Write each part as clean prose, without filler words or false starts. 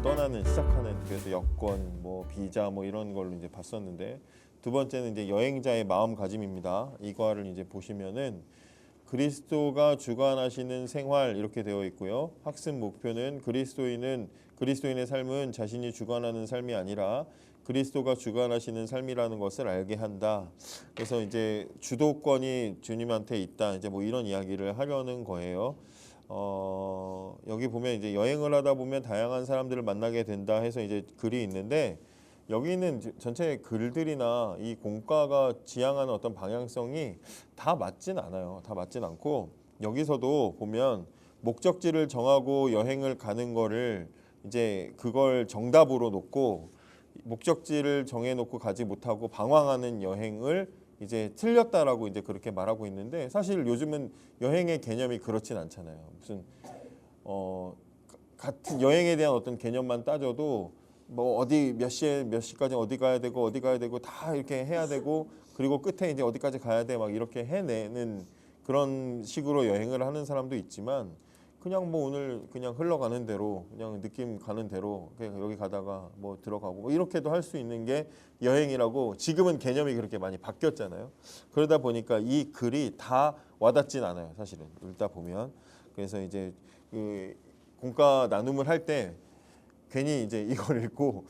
여행을 시작하는 그래서 여권, 뭐 비자, 뭐 이런 걸로 이제 봤었는데 두 번째는 이제 여행자의 마음가짐입니다. 이거를 이제 보시면은 그리스도가 주관하시는 생활 이렇게 되어 있고요. 학습 목표는 그리스도인의 삶은 자신이 주관하는 삶이 아니라 그리스도가 주관하시는 삶이라는 것을 알게 한다. 그래서 이제 주도권이 주님한테 있다. 이제 뭐 이런 이야기를 하려는 거예요. 여기 보면 이제 여행을 하다 보면 다양한 사람들을 만나게 된다 해서 이제 글이 있는데 여기 있는 전체 글들이나 이 공과가 지향하는 어떤 방향성이 다 맞진 않아요. 다 맞진 않고 여기서도 보면 목적지를 정하고 여행을 가는 거를 이제 그걸 정답으로 놓고 목적지를 정해놓고 가지 못하고 방황하는 여행을 이제 틀렸다라고 이제 그렇게 말하고 있는데 사실 요즘은 여행의 개념이 그렇진 않잖아요. 무슨 같은 여행에 대한 어떤 개념만 따져도 뭐 어디 몇 시에 몇 시까지 어디 가야 되고 다 이렇게 해야 되고 그리고 끝에 이제 어디까지 가야 돼 막 이렇게 해내는 그런 식으로 여행을 하는 사람도 있지만 그냥 뭐 오늘 그냥 흘러가는 대로 그냥 느낌 가는 대로 그냥 여기 가다가 뭐 들어가고 뭐 이렇게도 할 수 있는 게 여행이라고 지금은 개념이 그렇게 많이 바뀌었잖아요. 그러다 보니까 이 글이 다 와닿진 않아요. 사실은 읽다 보면. 그래서 이제 그 공과 나눔을 할 때 괜히 이제 이걸 읽고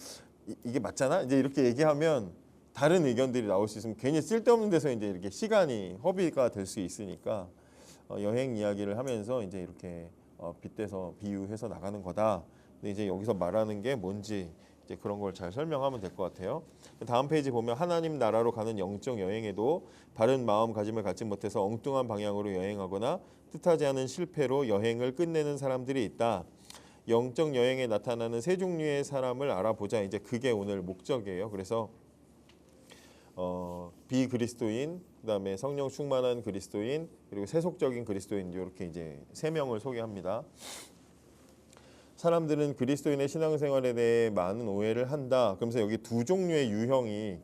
이게 맞잖아? 이제 이렇게 얘기하면 다른 의견들이 나올 수 있으면 괜히 쓸데없는 데서 이제 이렇게 시간이 허비가 될 수 있으니까 여행 이야기를 하면서 이제 이렇게 빗대서 비유해서 나가는 거다. 근데 이제 여기서 말하는 게 뭔지 이제 그런 걸 잘 설명하면 될 것 같아요. 다음 페이지 보면 하나님 나라로 가는 영적 여행에도 바른 마음가짐을 갖지 못해서 엉뚱한 방향으로 여행하거나 뜻하지 않은 실패로 여행을 끝내는 사람들이 있다. 영적 여행에 나타나는 세 종류의 사람을 알아보자. 이제 그게 오늘 목적이에요. 그래서 비그리스도인, 그다음에 성령 충만한 그리스도인, 그리고 세속적인 그리스도인 이렇게 이제 세 명을 소개합니다. 사람들은 그리스도인의 신앙생활에 대해 많은 오해를 한다. 그러면서 여기 두 종류의 유형이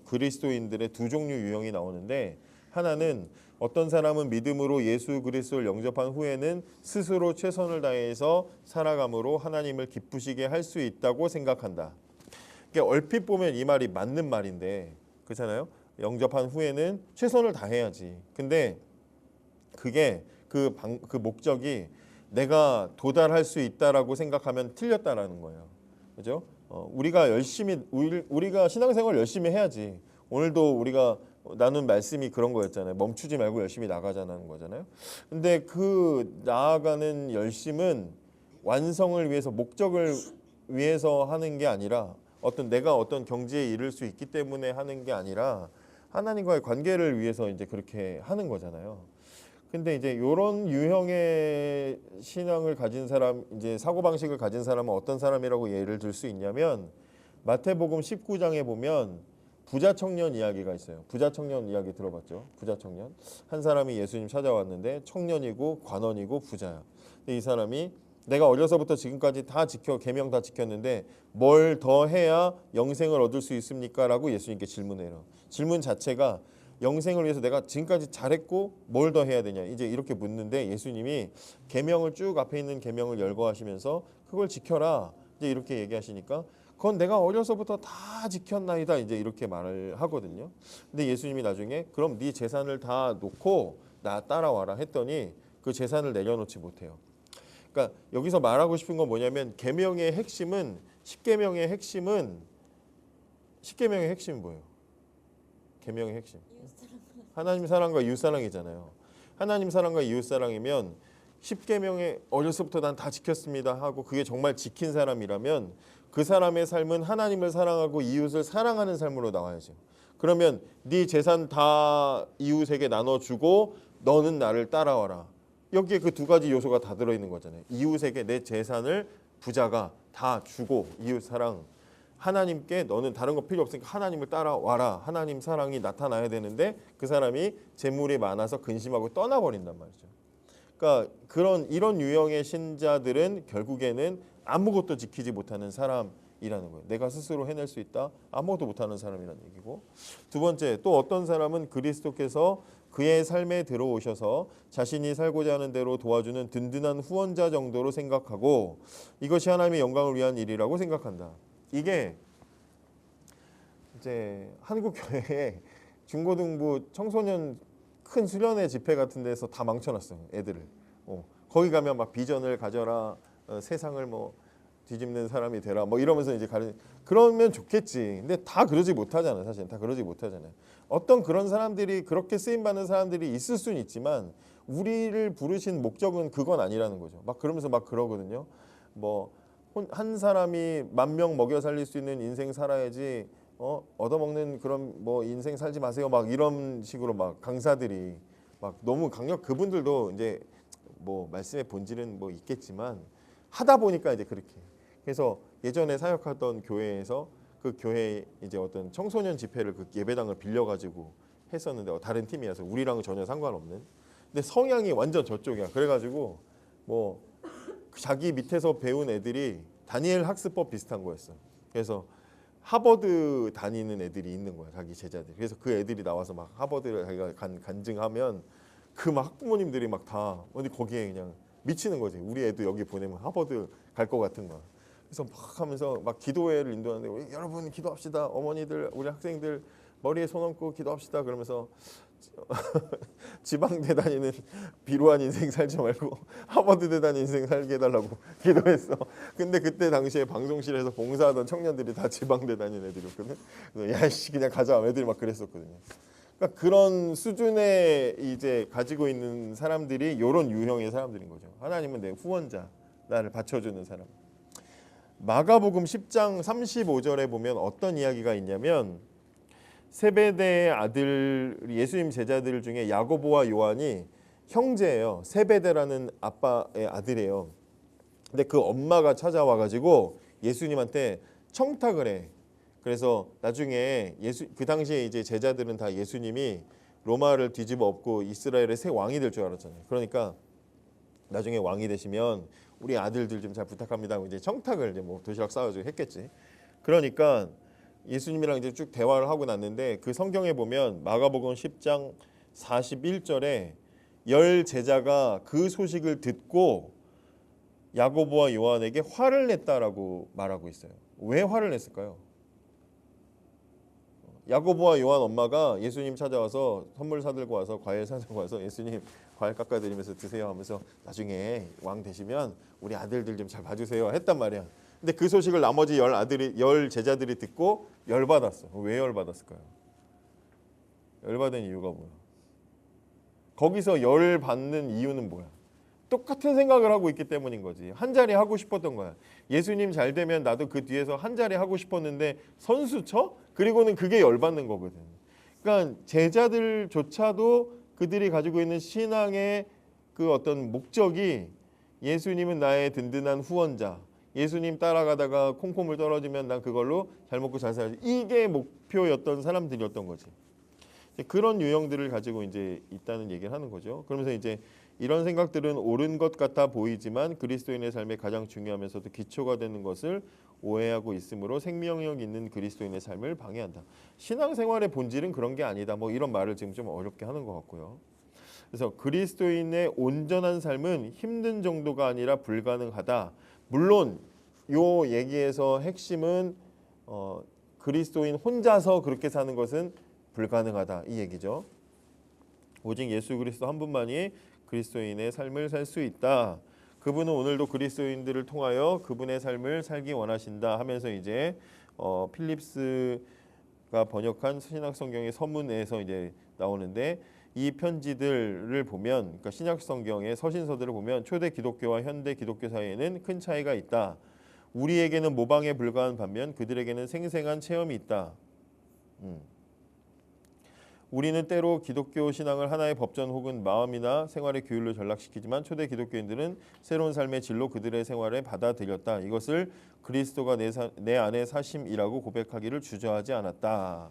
그리스도인들의 두 종류 유형이 나오는데 하나는 어떤 사람은 믿음으로 예수 그리스도를 영접한 후에는 스스로 최선을 다해서 살아감으로 하나님을 기쁘시게 할 수 있다고 생각한다. 그러니까 얼핏 보면 이 말이 맞는 말인데 그렇잖아요. 영접한 후에는 최선을 다해야지. 근데 그게 그 목적이 내가 도달할 수 있다라고 생각하면 틀렸다라는 거예요. 그죠? 우리가 신앙생활 열심히 해야지. 오늘도 우리가 나눈 말씀이 그런 거였잖아요. 멈추지 말고 열심히 나가자는 거잖아요. 근데 그 나아가는 열심은 완성을 위해서 목적을 위해서 하는 게 아니라 내가 어떤 경지에 이를 수 있기 때문에 하는 게 아니라 하나님과의 관계를 위해서 이제 그렇게 하는 거잖아요. 근데 이제 이런 유형의 신앙을 가진 사람, 이제 사고방식을 가진 사람은 어떤 사람이라고 예를 들 수 있냐면 마태복음 19장에 보면 부자 청년 이야기가 있어요. 부자 청년 이야기 들어봤죠? 부자 청년. 한 사람이 예수님 찾아왔는데 청년이고 관원이고 부자야. 근데 이 사람이 내가 어려서부터 지금까지 계명 다 지켰는데 뭘 더 해야 영생을 얻을 수 있습니까? 라고 예수님께 질문해요. 질문 자체가 영생을 위해서 내가 지금까지 잘했고 뭘 더 해야 되냐 이제 이렇게 묻는데 예수님이 계명을 쭉 앞에 있는 계명을 열거하시면서 그걸 지켜라 이제 이렇게 얘기하시니까 그건 내가 어려서부터 다 지켰나이다 이제 이렇게 말을 하거든요. 근데 예수님이 나중에 그럼 네 재산을 다 놓고 나 따라와라 했더니 그 재산을 내려놓지 못해요. 그러니까 여기서 말하고 싶은 건 뭐냐면 계명의 핵심은 십계명의 핵심은 뭐예요? 계명의 핵심. 하나님 사랑과 이웃 사랑이잖아요. 하나님 사랑과 이웃 사랑이면 십계명에 어려서부터 난 다 지켰습니다 하고 그게 정말 지킨 사람이라면 그 사람의 삶은 하나님을 사랑하고 이웃을 사랑하는 삶으로 나와야죠. 그러면 네 재산 다 이웃에게 나눠주고 너는 나를 따라와라. 여기에 그 두 가지 요소가 다 들어있는 거잖아요. 이웃에게 내 재산을 부자가 다 주고 이웃 사랑. 하나님께 너는 다른 거 필요 없으니까 하나님을 따라와라. 하나님 사랑이 나타나야 되는데 그 사람이 재물이 많아서 근심하고 떠나버린단 말이죠. 그러니까 이런 유형의 신자들은 결국에는 아무것도 지키지 못하는 사람이라는 거예요. 내가 스스로 해낼 수 있다? 아무것도 못하는 사람이라는 얘기고. 두 번째, 또 어떤 사람은 그리스도께서 그의 삶에 들어오셔서 자신이 살고자 하는 대로 도와주는 든든한 후원자 정도로 생각하고 이것이 하나님의 영광을 위한 일이라고 생각한다. 이게 이제 한국 교회에 중고등부 청소년 큰 수련회 집회 같은 데서 다 망쳐놨어요. 애들을. 거기 가면 막 비전을 가져라, 세상을 뭐 뒤집는 사람이 되라, 뭐 이러면서 이제 그러면 좋겠지. 근데 다 그러지 못하잖아요. 사실 다 그러지 못하잖아요. 어떤 그런 사람들이 그렇게 쓰임 받는 사람들이 있을 수는 있지만 우리를 부르신 목적은 그건 아니라는 거죠. 막 그러면서 막 그러거든요. 뭐 한 사람이 10,000명 먹여 살릴 수 있는 인생 살아야지. 얻어먹는 그런 뭐 인생 살지 마세요. 막 이런 식으로 막 강사들이 막 너무 그분들도 이제 뭐 말씀의 본질은 뭐 있겠지만 하다 보니까 이제 그렇게. 그래서 예전에 사역하던 교회에서 그 교회 이제 어떤 청소년 집회를 그 예배당을 빌려가지고 했었는데 다른 팀이어서 우리랑은 전혀 상관없는. 근데 성향이 완전 저쪽이야. 그래가지고 뭐 자기 밑에서 배운 애들이 다니엘 학습법 비슷한 거였어. 그래서 하버드 다니는 애들이 있는 거야. 자기 제자들. 그래서 그 애들이 나와서 막 하버드를 자기가 간증하면 그 막 학부모님들이 막 다 어디 거기에 그냥 미치는 거지. 우리 애도 여기 보내면 하버드 갈 것 같은 거야. 그래서 막 하면서 막 기도회를 인도하는데 여러분 기도합시다. 어머니들 우리 학생들 머리에 손 얹고 기도합시다. 그러면서 지방대 다니는 비루한 인생 살지 말고 하버드대 다니는 인생 살게 해달라고 기도했어. 근데 그때 당시에 방송실에서 봉사하던 청년들이 다 지방대 다니는 애들이었거든. 그래서 야씨 그냥 가자 애들이 막 그랬었거든요. 그러니까 그런 수준의 이제 가지고 있는 사람들이 이런 유형의 사람들인 거죠. 하나님은 내 후원자, 나를 받쳐주는 사람. 마가복음 10장 35절에 보면 어떤 이야기가 있냐면 세베대의 아들 예수님 제자들 중에 야고보와 요한이 형제예요. 세베대라는 아빠의 아들이에요. 근데 그 엄마가 찾아와가지고 예수님한테 청탁을 해. 그래서 나중에 그 당시에 이제 제자들은 다 예수님이 로마를 뒤집어 엎고 이스라엘의 새 왕이 될 줄 알았잖아요. 그러니까 나중에 왕이 되시면 우리 아들들 좀 잘 부탁합니다. 이제 청탁을 이제 뭐 도시락 싸가지고 했겠지. 그러니까 예수님이랑 이제 쭉 대화를 하고 났는데 그 성경에 보면 마가복음 10장 41절에 10 제자가 그 소식을 듣고 야고보와 요한에게 화를 냈다라고 말하고 있어요. 왜 화를 냈을까요? 야고보와 요한 엄마가 예수님 찾아와서 선물 사들고 와서 과일 사들고 와서 예수님 과일 깎아드리면서 드세요 하면서 나중에 왕 되시면 우리 아들들 좀 잘 봐주세요 했단 말이야. 근데 그 소식을 나머지 10 제자들이 듣고 열받았어. 왜 열받았을까요? 열받은 이유가 뭐야? 거기서 열받는 이유는 뭐야? 똑같은 생각을 하고 있기 때문인 거지. 한 자리 하고 싶었던 거야. 예수님 잘 되면 나도 그 뒤에서 한 자리 하고 싶었는데 선수 쳐? 그리고는 그게 열받는 거거든. 그러니까 제자들조차도 그들이 가지고 있는 신앙의 그 어떤 목적이 예수님은 나의 든든한 후원자. 예수님 따라가다가 콩콩물 떨어지면 난 그걸로 잘 먹고 잘 살지. 이게 목표였던 사람들이었던 거지. 그런 유형들을 가지고 이제 있다는 얘기를 하는 거죠. 그러면서 이제 이런 생각들은 옳은 것 같아 보이지만 그리스도인의 삶에 가장 중요하면서도 기초가 되는 것을 오해하고 있으므로 생명력 있는 그리스도인의 삶을 방해한다. 신앙생활의 본질은 그런 게 아니다. 뭐 이런 말을 지금 좀 어렵게 하는 것 같고요. 그래서 그리스도인의 온전한 삶은 힘든 정도가 아니라 불가능하다. 물론 요 얘기에서 핵심은 그리스도인 혼자서 그렇게 사는 것은 불가능하다 이 얘기죠. 오직 예수 그리스도 한 분만이 그리스도인의 삶을 살 수 있다. 그분은 오늘도 그리스도인들을 통하여 그분의 삶을 살기 원하신다 하면서 이제 필립스가 번역한 신약 성경의 서문에서 이제 나오는데 이 편지들을 보면 그러니까 신약 성경의 서신서들을 보면 초대 기독교와 현대 기독교 사이에는 큰 차이가 있다. 우리에게는 모방에 불과한 반면 그들에게는 생생한 체험이 있다. 우리는 때로 기독교 신앙을 하나의 법전 혹은 마음이나 생활의 규율로 전락시키지만 초대 기독교인들은 새로운 삶의 질로 그들의 생활에 받아들였다. 이것을 그리스도가 내 안에 사심이라고 고백하기를 주저하지 않았다.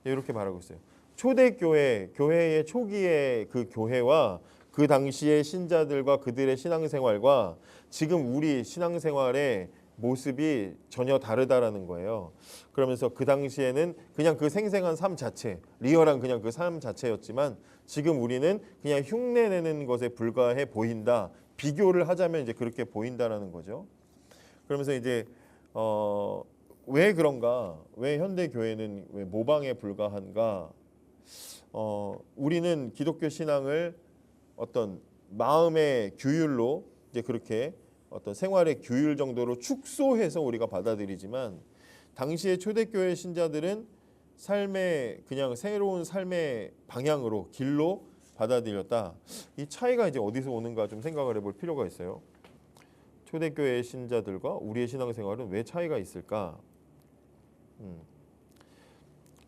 이렇게 말하고 있어요. 초대교회, 교회의 초기의 그 교회와 그 당시의 신자들과 그들의 신앙생활과 지금 우리 신앙생활의 모습이 전혀 다르다라는 거예요. 그러면서 그 당시에는 그냥 그 생생한 삶 자체, 리얼한 그냥 그 삶 자체였지만 지금 우리는 그냥 흉내내는 것에 불과해 보인다. 비교를 하자면 이제 그렇게 보인다라는 거죠. 그러면서 이제 왜 그런가? 왜 현대 교회는 왜 모방에 불과한가? 우리는 기독교 신앙을 어떤 마음의 규율로 이제 그렇게 어떤 생활의 규율 정도로 축소해서 우리가 받아들이지만 당시의 초대교회 신자들은 삶의 그냥 새로운 삶의 방향으로 길로 받아들였다. 이 차이가 이제 어디서 오는가 좀 생각을 해볼 필요가 있어요. 초대교회 신자들과 우리의 신앙생활은 왜 차이가 있을까?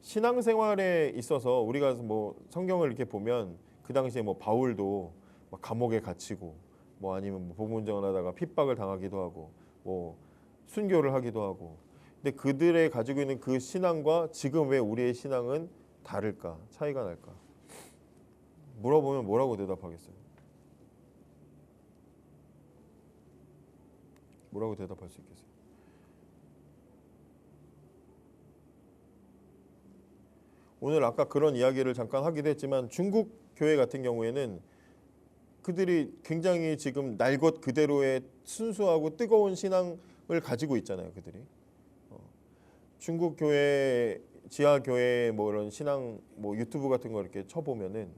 신앙생활에 있어서 우리가 뭐 성경을 이렇게 보면 그 당시에 뭐 바울도 막 감옥에 갇히고 뭐 아니면 뭐 복음운전을 하다가 핍박을 당하기도 하고 뭐 순교를 하기도 하고 근데 그들의 가지고 있는 그 신앙과 지금 왜 우리의 신앙은 다를까? 차이가 날까? 물어보면 뭐라고 대답하겠어요? 뭐라고 대답할 수 있겠어요? 오늘 아까 그런 이야기를 잠깐 하기도 했지만 중국 교회 같은 경우에는 그들이 굉장히 지금 날 것 그대로의 순수하고 뜨거운 신앙을 가지고 있잖아요. 그들이 중국 교회 지하 교회 뭐 이런 신앙 뭐 유튜브 같은 거 이렇게 쳐보면은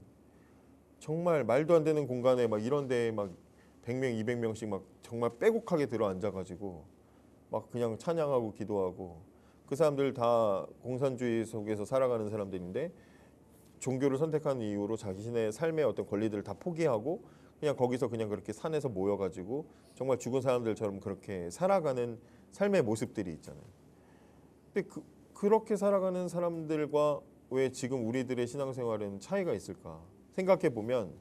정말 말도 안 되는 공간에 막 이런 데에 막 100명, 200명씩 막 정말 빼곡하게 들어 앉아가지고 막 그냥 찬양하고 기도하고 그 사람들 다 공산주의 속에서 살아가는 사람들인데 종교를 선택한 이유로 자신의 삶의 어떤 권리들을 다 포기하고 그냥 거기서 그냥 그렇게 산에서 모여가지고 정말 죽은 사람들처럼 그렇게 살아가는 삶의 모습들이 있잖아요. 근데 그렇게 살아가는 사람들과 왜 지금 우리들의 신앙생활에는 차이가 있을까? 생각해 보면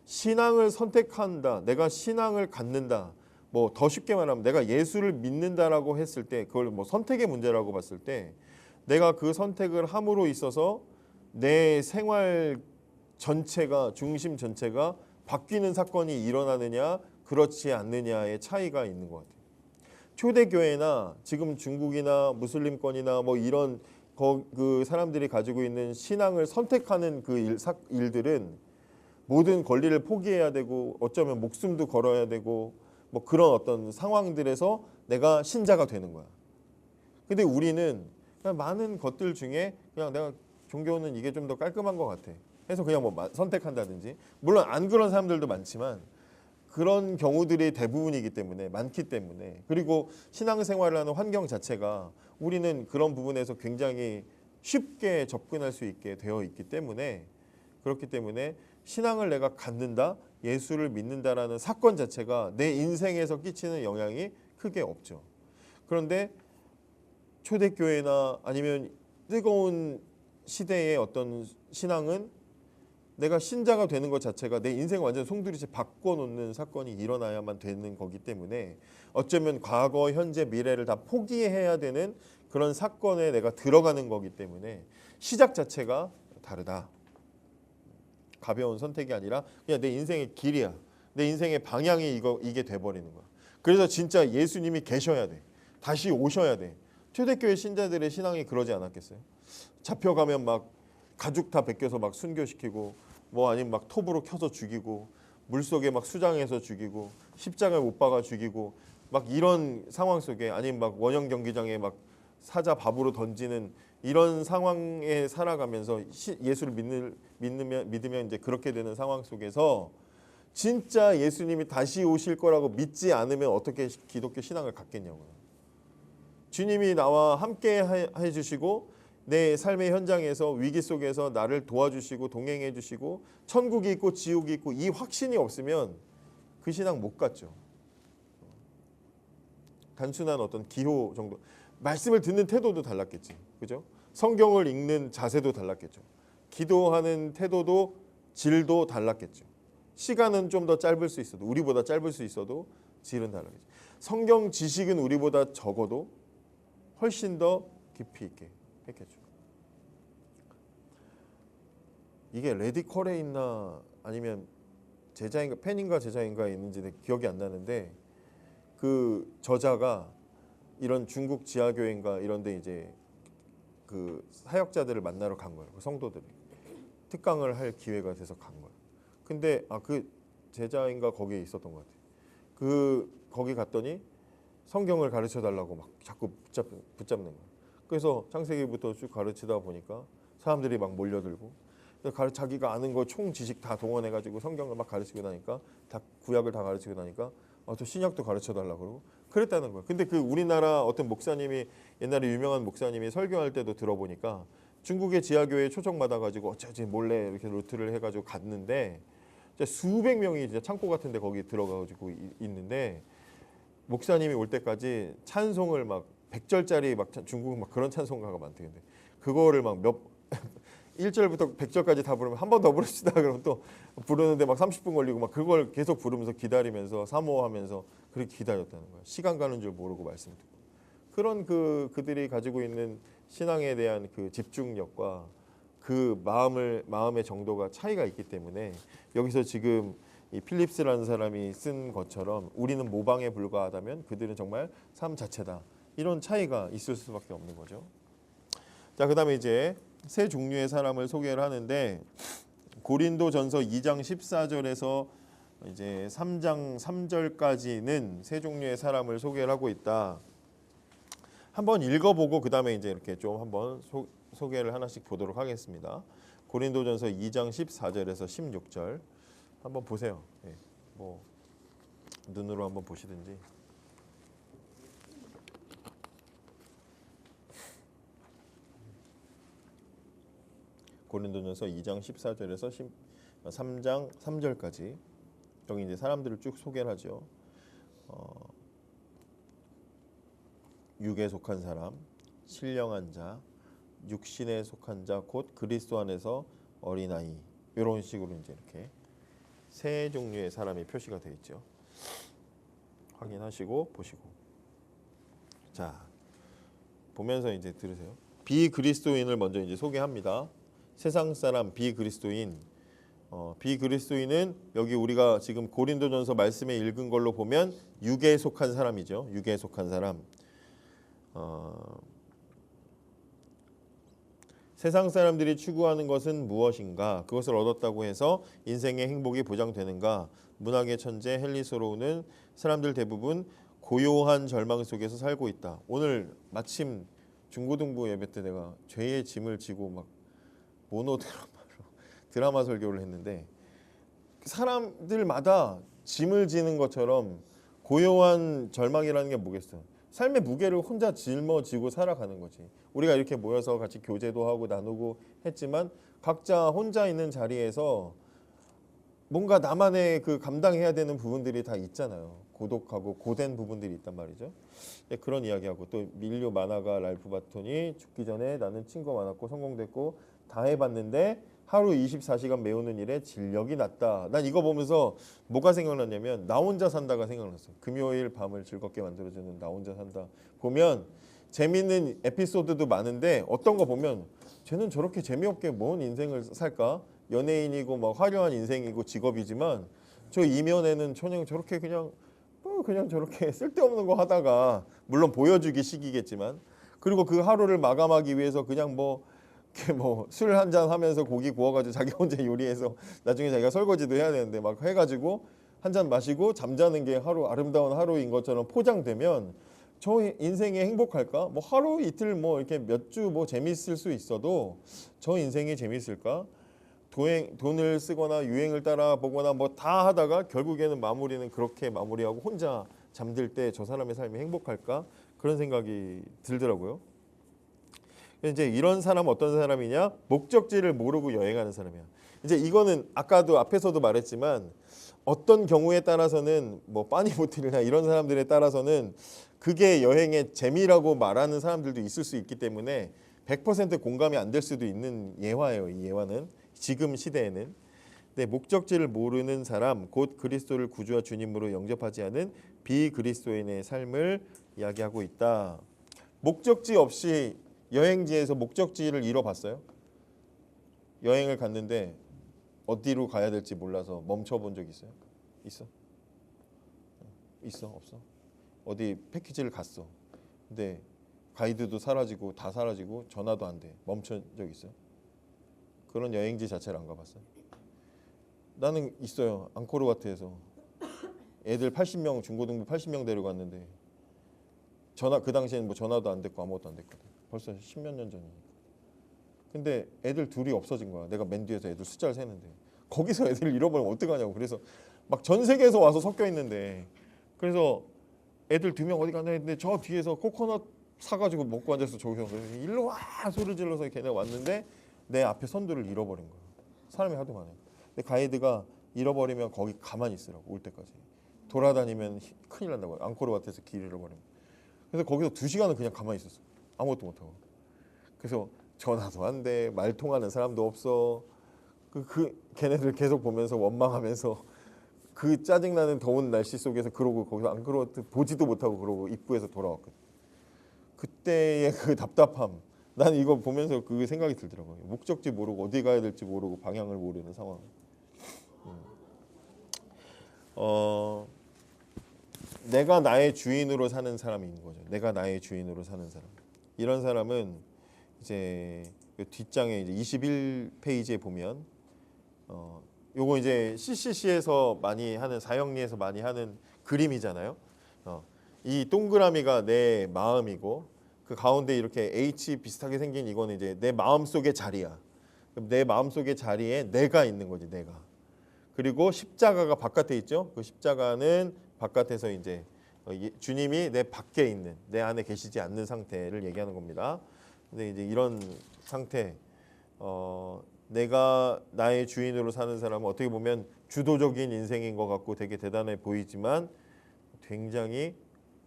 신앙을 선택한다, 내가 신앙을 갖는다. 뭐 더 쉽게 말하면 내가 예수를 믿는다라고 했을 때 그걸 뭐 선택의 문제라고 봤을 때 내가 그 선택을 함으로 있어서 내 생활 전체가 중심 전체가 바뀌는 사건이 일어나느냐 그렇지 않느냐의 차이가 있는 것 같아요. 초대교회나 지금 중국이나 무슬림권이나 뭐 이런 그 사람들이 가지고 있는 신앙을 선택하는 그 일들은 모든 권리를 포기해야 되고 어쩌면 목숨도 걸어야 되고 뭐 그런 어떤 상황들에서 내가 신자가 되는 거야. 근데 우리는 그냥 많은 것들 중에 그냥 내가 종교는 이게 좀 더 깔끔한 것 같아 해서 그냥 뭐 선택한다든지 물론 안 그런 사람들도 많지만 그런 경우들이 대부분이기 때문에 많기 때문에 그리고 신앙생활을 하는 환경 자체가 우리는 그런 부분에서 굉장히 쉽게 접근할 수 있게 되어 있기 때문에 그렇기 때문에 신앙을 내가 갖는다 예수를 믿는다라는 사건 자체가 내 인생에서 끼치는 영향이 크게 없죠. 그런데 초대교회나 아니면 뜨거운 시대의 어떤 신앙은 내가 신자가 되는 것 자체가 내 인생을 완전 송두리째 바꿔놓는 사건이 일어나야만 되는 거기 때문에 어쩌면 과거, 현재, 미래를 다 포기해야 되는 그런 사건에 내가 들어가는 거기 때문에 시작 자체가 다르다. 가벼운 선택이 아니라 그냥 내 인생의 길이야. 내 인생의 방향이 이게 돼버리는 거야. 그래서 진짜 예수님이 계셔야 돼. 다시 오셔야 돼. 초대교회 신자들의 신앙이 그러지 않았겠어요? 잡혀가면 막 가죽 다 벗겨서 막 순교시키고 뭐 아니면 막 톱으로 켜서 죽이고 물속에 막 수장해서 죽이고 십자가에 못 박아 죽이고 막 이런 상황 속에 아니면 막 원형 경기장에 막 사자 밥으로 던지는 이런 상황에 살아가면서 예수를 믿으면 이제 그렇게 되는 상황 속에서 진짜 예수님이 다시 오실 거라고 믿지 않으면 어떻게 기독교 신앙을 갖겠냐고요. 주님이 나와 함께 해주시고 내 삶의 현장에서 위기 속에서 나를 도와주시고 동행해 주시고 천국이 있고 지옥이 있고 이 확신이 없으면 그 신앙 못 갖죠. 단순한 어떤 기호 정도. 말씀을 듣는 태도도 달랐겠지. 그죠? 성경을 읽는 자세도 달랐겠죠. 기도하는 태도도 질도 달랐겠죠. 시간은 좀 더 짧을 수 있어도 우리보다 짧을 수 있어도 질은 달랐겠죠. 성경 지식은 우리보다 적어도 훨씬 더 깊이 있게 했겠죠. 이게 레디컬에 있나 아니면 제자인가 팬인가 제자인가에 있는지 기억이 안 나는데 그 저자가 이런 중국 지하교회인가 이런데 이제 그 사역자들을 만나러 간 거예요. 그 성도들이 특강을 할 기회가 돼서 간 거예요. 근데 그 제자인가 거기에 있었던 것 같아요. 거기 갔더니 성경을 가르쳐 달라고 막 자꾸 붙잡는 거예요. 그래서 창세기부터 쭉 가르치다 보니까 사람들이 막 몰려들고 자기가 아는 거 총 지식 다 동원해가지고 성경을 막 가르치고 나니까 다 구약을 다 가르치고 나니까 또 신약도 가르쳐 달라고 그러고 그랬다는 거예요. 근데 그 우리나라 어떤 목사님이 옛날에 유명한 목사님이 설교할 때도 들어보니까 중국의 지하교회에 초청받아가지고 어쩌지 몰래 이렇게 루트를 해가지고 갔는데 수백 명이 진짜 창고 같은데 거기 들어가가지고 있는데 목사님이 올 때까지 찬송을 막 100절짜리 막 중국 막 그런 찬송가가 많대요. 그거를 막 1절부터 100절까지 다 부르면 한 번 더 부릅시다. 그러면 또 부르는데 막 30분 걸리고 막 그걸 계속 부르면서 기다리면서 사모하면서 그렇게 기다렸다는 거예요. 시간 가는 줄 모르고 말씀 듣고. 그런 그들이 가지고 있는 신앙에 대한 그 집중력과 그 마음의 정도가 차이가 있기 때문에 여기서 지금 이 필립스라는 사람이 쓴 것처럼 우리는 모방에 불과하다면 그들은 정말 삶 자체다. 이런 차이가 있을 수밖에 없는 거죠. 자, 그다음에 이제 세 종류의 사람을 소개를 하는데 고린도전서 2장 14절에서 이제 3장 3절까지는 세 종류의 사람을 소개를 하고 있다. 한번 읽어보고 그다음에 이제 이렇게 좀 한번 소개를 하나씩 보도록 하겠습니다. 고린도전서 2장 14절에서 16절 한번 보세요. 예, 뭐 눈으로 한번 보시든지. 고린도전서 2장 14절에서 3장 3절까지 여기 이제 사람들을 쭉 소개를 하죠. 육에 속한 사람, 신령한 자, 육신에 속한 자, 곧 그리스도 안에서 어린아이 이런 식으로 이제 이렇게 세 종류의 사람이 표시가 되어 있죠. 확인하시고 보시고. 자, 보면서 이제 들으세요. 비그리스도인을 먼저 이제 소개합니다. 세상 사람 비그리스도인. 비그리스도인은 여기 우리가 지금 고린도전서 말씀에 읽은 걸로 보면 육에 속한 사람이죠. 육에 속한 사람. 세상 사람들이 추구하는 것은 무엇인가? 그것을 얻었다고 해서 인생의 행복이 보장되는가? 문학의 천재 헨리 소로우는 사람들 대부분 고요한 절망 속에서 살고 있다. 오늘 마침 중고등부 예배 때 내가 죄의 짐을 지고 막 모노 드라마 설교를 했는데 사람들마다 짐을 지는 것처럼 고요한 절망이라는 게 뭐겠어요? 삶의 무게를 혼자 짊어지고 살아가는 거지. 우리가 이렇게 모여서 같이 교제도 하고 나누고 했지만 각자 혼자 있는 자리에서 뭔가 나만의 그 감당해야 되는 부분들이 다 있잖아요. 고독하고 고된 부분들이 있단 말이죠. 그런 이야기하고 또 밀류 만화가 랄프 바톤이 죽기 전에 나는 친구가 많았고 성공됐고 다 해봤는데 하루 24시간 메우는 일에 진력이 났다. 난 이거 보면서 뭐가 생각났냐면 나 혼자 산다가 생각났어요. 금요일 밤을 즐겁게 만들어주는 나 혼자 산다. 보면 재밌는 에피소드도 많은데 어떤 거 보면 쟤는 저렇게 재미없게 뭔 인생을 살까? 연예인이고 막 화려한 인생이고 직업이지만 저 이면에는 저냥 저렇게 그냥 저렇게 쓸데없는 거 하다가 물론 보여주기 식이겠지만 그리고 그 하루를 마감하기 위해서 그냥 술 한잔 하면서 고기 구워가지고 자기 혼자 요리해서 나중에 자기가 설거지도 해야 되는데 막 해가지고 한 잔 마시고 잠자는 게 하루 아름다운 하루인 것처럼 포장되면 저 인생이 행복할까? 뭐 하루 이틀 뭐 이렇게 몇 주 뭐 재밌을 수 있어도 저 인생이 재밌을까? 돈을 쓰거나 유행을 따라 보거나 뭐 다 하다가 결국에는 마무리는 그렇게 마무리하고 혼자 잠들 때 저 사람의 삶이 행복할까? 그런 생각이 들더라고요. 이제 이런 사람은 어떤 사람이냐? 목적지를 모르고 여행하는 사람이야. 이제 이거는 아까도 앞에서도 말했지만 어떤 경우에 따라서는 뭐 빠니보틀이나 이런 사람들에 따라서는 그게 여행의 재미라고 말하는 사람들도 있을 수 있기 때문에 100% 공감이 안 될 수도 있는 예화예요. 이 예화는 지금 시대에는. 근데 목적지를 모르는 사람, 곧 그리스도를 구주와 주님으로 영접하지 않은 비그리스도인의 삶을 이야기하고 있다. 목적지 없이 여행지에서 목적지를 잃어봤어요? 여행을 갔는데 어디로 가야 될지 몰라서 멈춰본 적 있어요? 있어? 있어? 없어? 어디 패키지를 갔어. 근데 가이드도 사라지고 다 사라지고 전화도 안 돼. 멈춘 적 있어요? 그런 여행지 자체를 안 가봤어요? 나는 있어요. 앙코르와트에서 애들 80명 중고등부 80명 데려갔는데 전화 그 당시에는 뭐 전화도 안 됐고 아무것도 안 됐거든. 벌써 10몇 년 전이니까. 근데 애들 둘이 없어진 거야. 내가 맨 뒤에서 애들 숫자를 세는데 거기서 애들 잃어버리면 어떡하냐고. 그래서 막 전 세계에서 와서 섞여 있는데 그래서 애들 2명 어디 갔나 했는데 저 뒤에서 코코넛 사가지고 먹고 앉아서 저기서 일로 와 소리 질러서 걔네가 왔는데 내 앞에 선두를 잃어버린 거야. 사람이 하도 많아요. 근데 가이드가 잃어버리면 거기 가만히 있으라고 올 때까지. 돌아다니면 큰일 난다고. 앙코르와트에서 길 잃어버리면. 그래서 거기서 2시간을 그냥 가만히 있었어. 아무것도 못하고. 그래서 전화도 안 돼. 말 통하는 사람도 없어. 걔네들 계속 보면서 원망하면서 그 짜증나는 더운 날씨 속에서 그러고 거기서 앙코르와트 보지도 못하고 그러고 입구에서 돌아왔거든. 그때의 그 답답함. 난 이거 보면서 그 생각이 들더라고요. 목적지 모르고 어디 가야 될지 모르고 방향을 모르는 상황. 내가 나의 주인으로 사는 사람이 있는 거죠. 내가 나의 주인으로 사는 사람. 이런 사람은 이제 뒷장에 이제 21페이지에 보면 요거 이제 CCC에서 많이 하는 사형리에서 많이 하는 그림이잖아요. 이 동그라미가 내 마음이고 그 가운데 이렇게 H 비슷하게 생긴 이거는 이제 내 마음속의 자리야. 내 마음속의 자리에 내가 있는 거지, 내가. 그리고 십자가가 바깥에 있죠. 그 십자가는 바깥에서 이제 주님이 내 밖에 있는, 내 안에 계시지 않는 상태를 얘기하는 겁니다. 근데 이제 이런 상태, 내가 나의 주인으로 사는 사람은 어떻게 보면 주도적인 인생인 것 같고 되게 대단해 보이지만 굉장히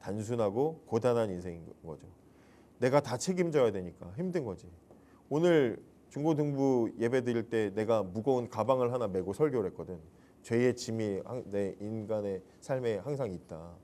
단순하고 고단한 인생인 거죠. 내가 다 책임져야 되니까 힘든 거지. 오늘 중고등부 예배 드릴 때 내가 무거운 가방을 하나 메고 설교를 했거든. 죄의 짐이 내 인간의 삶에 항상 있다.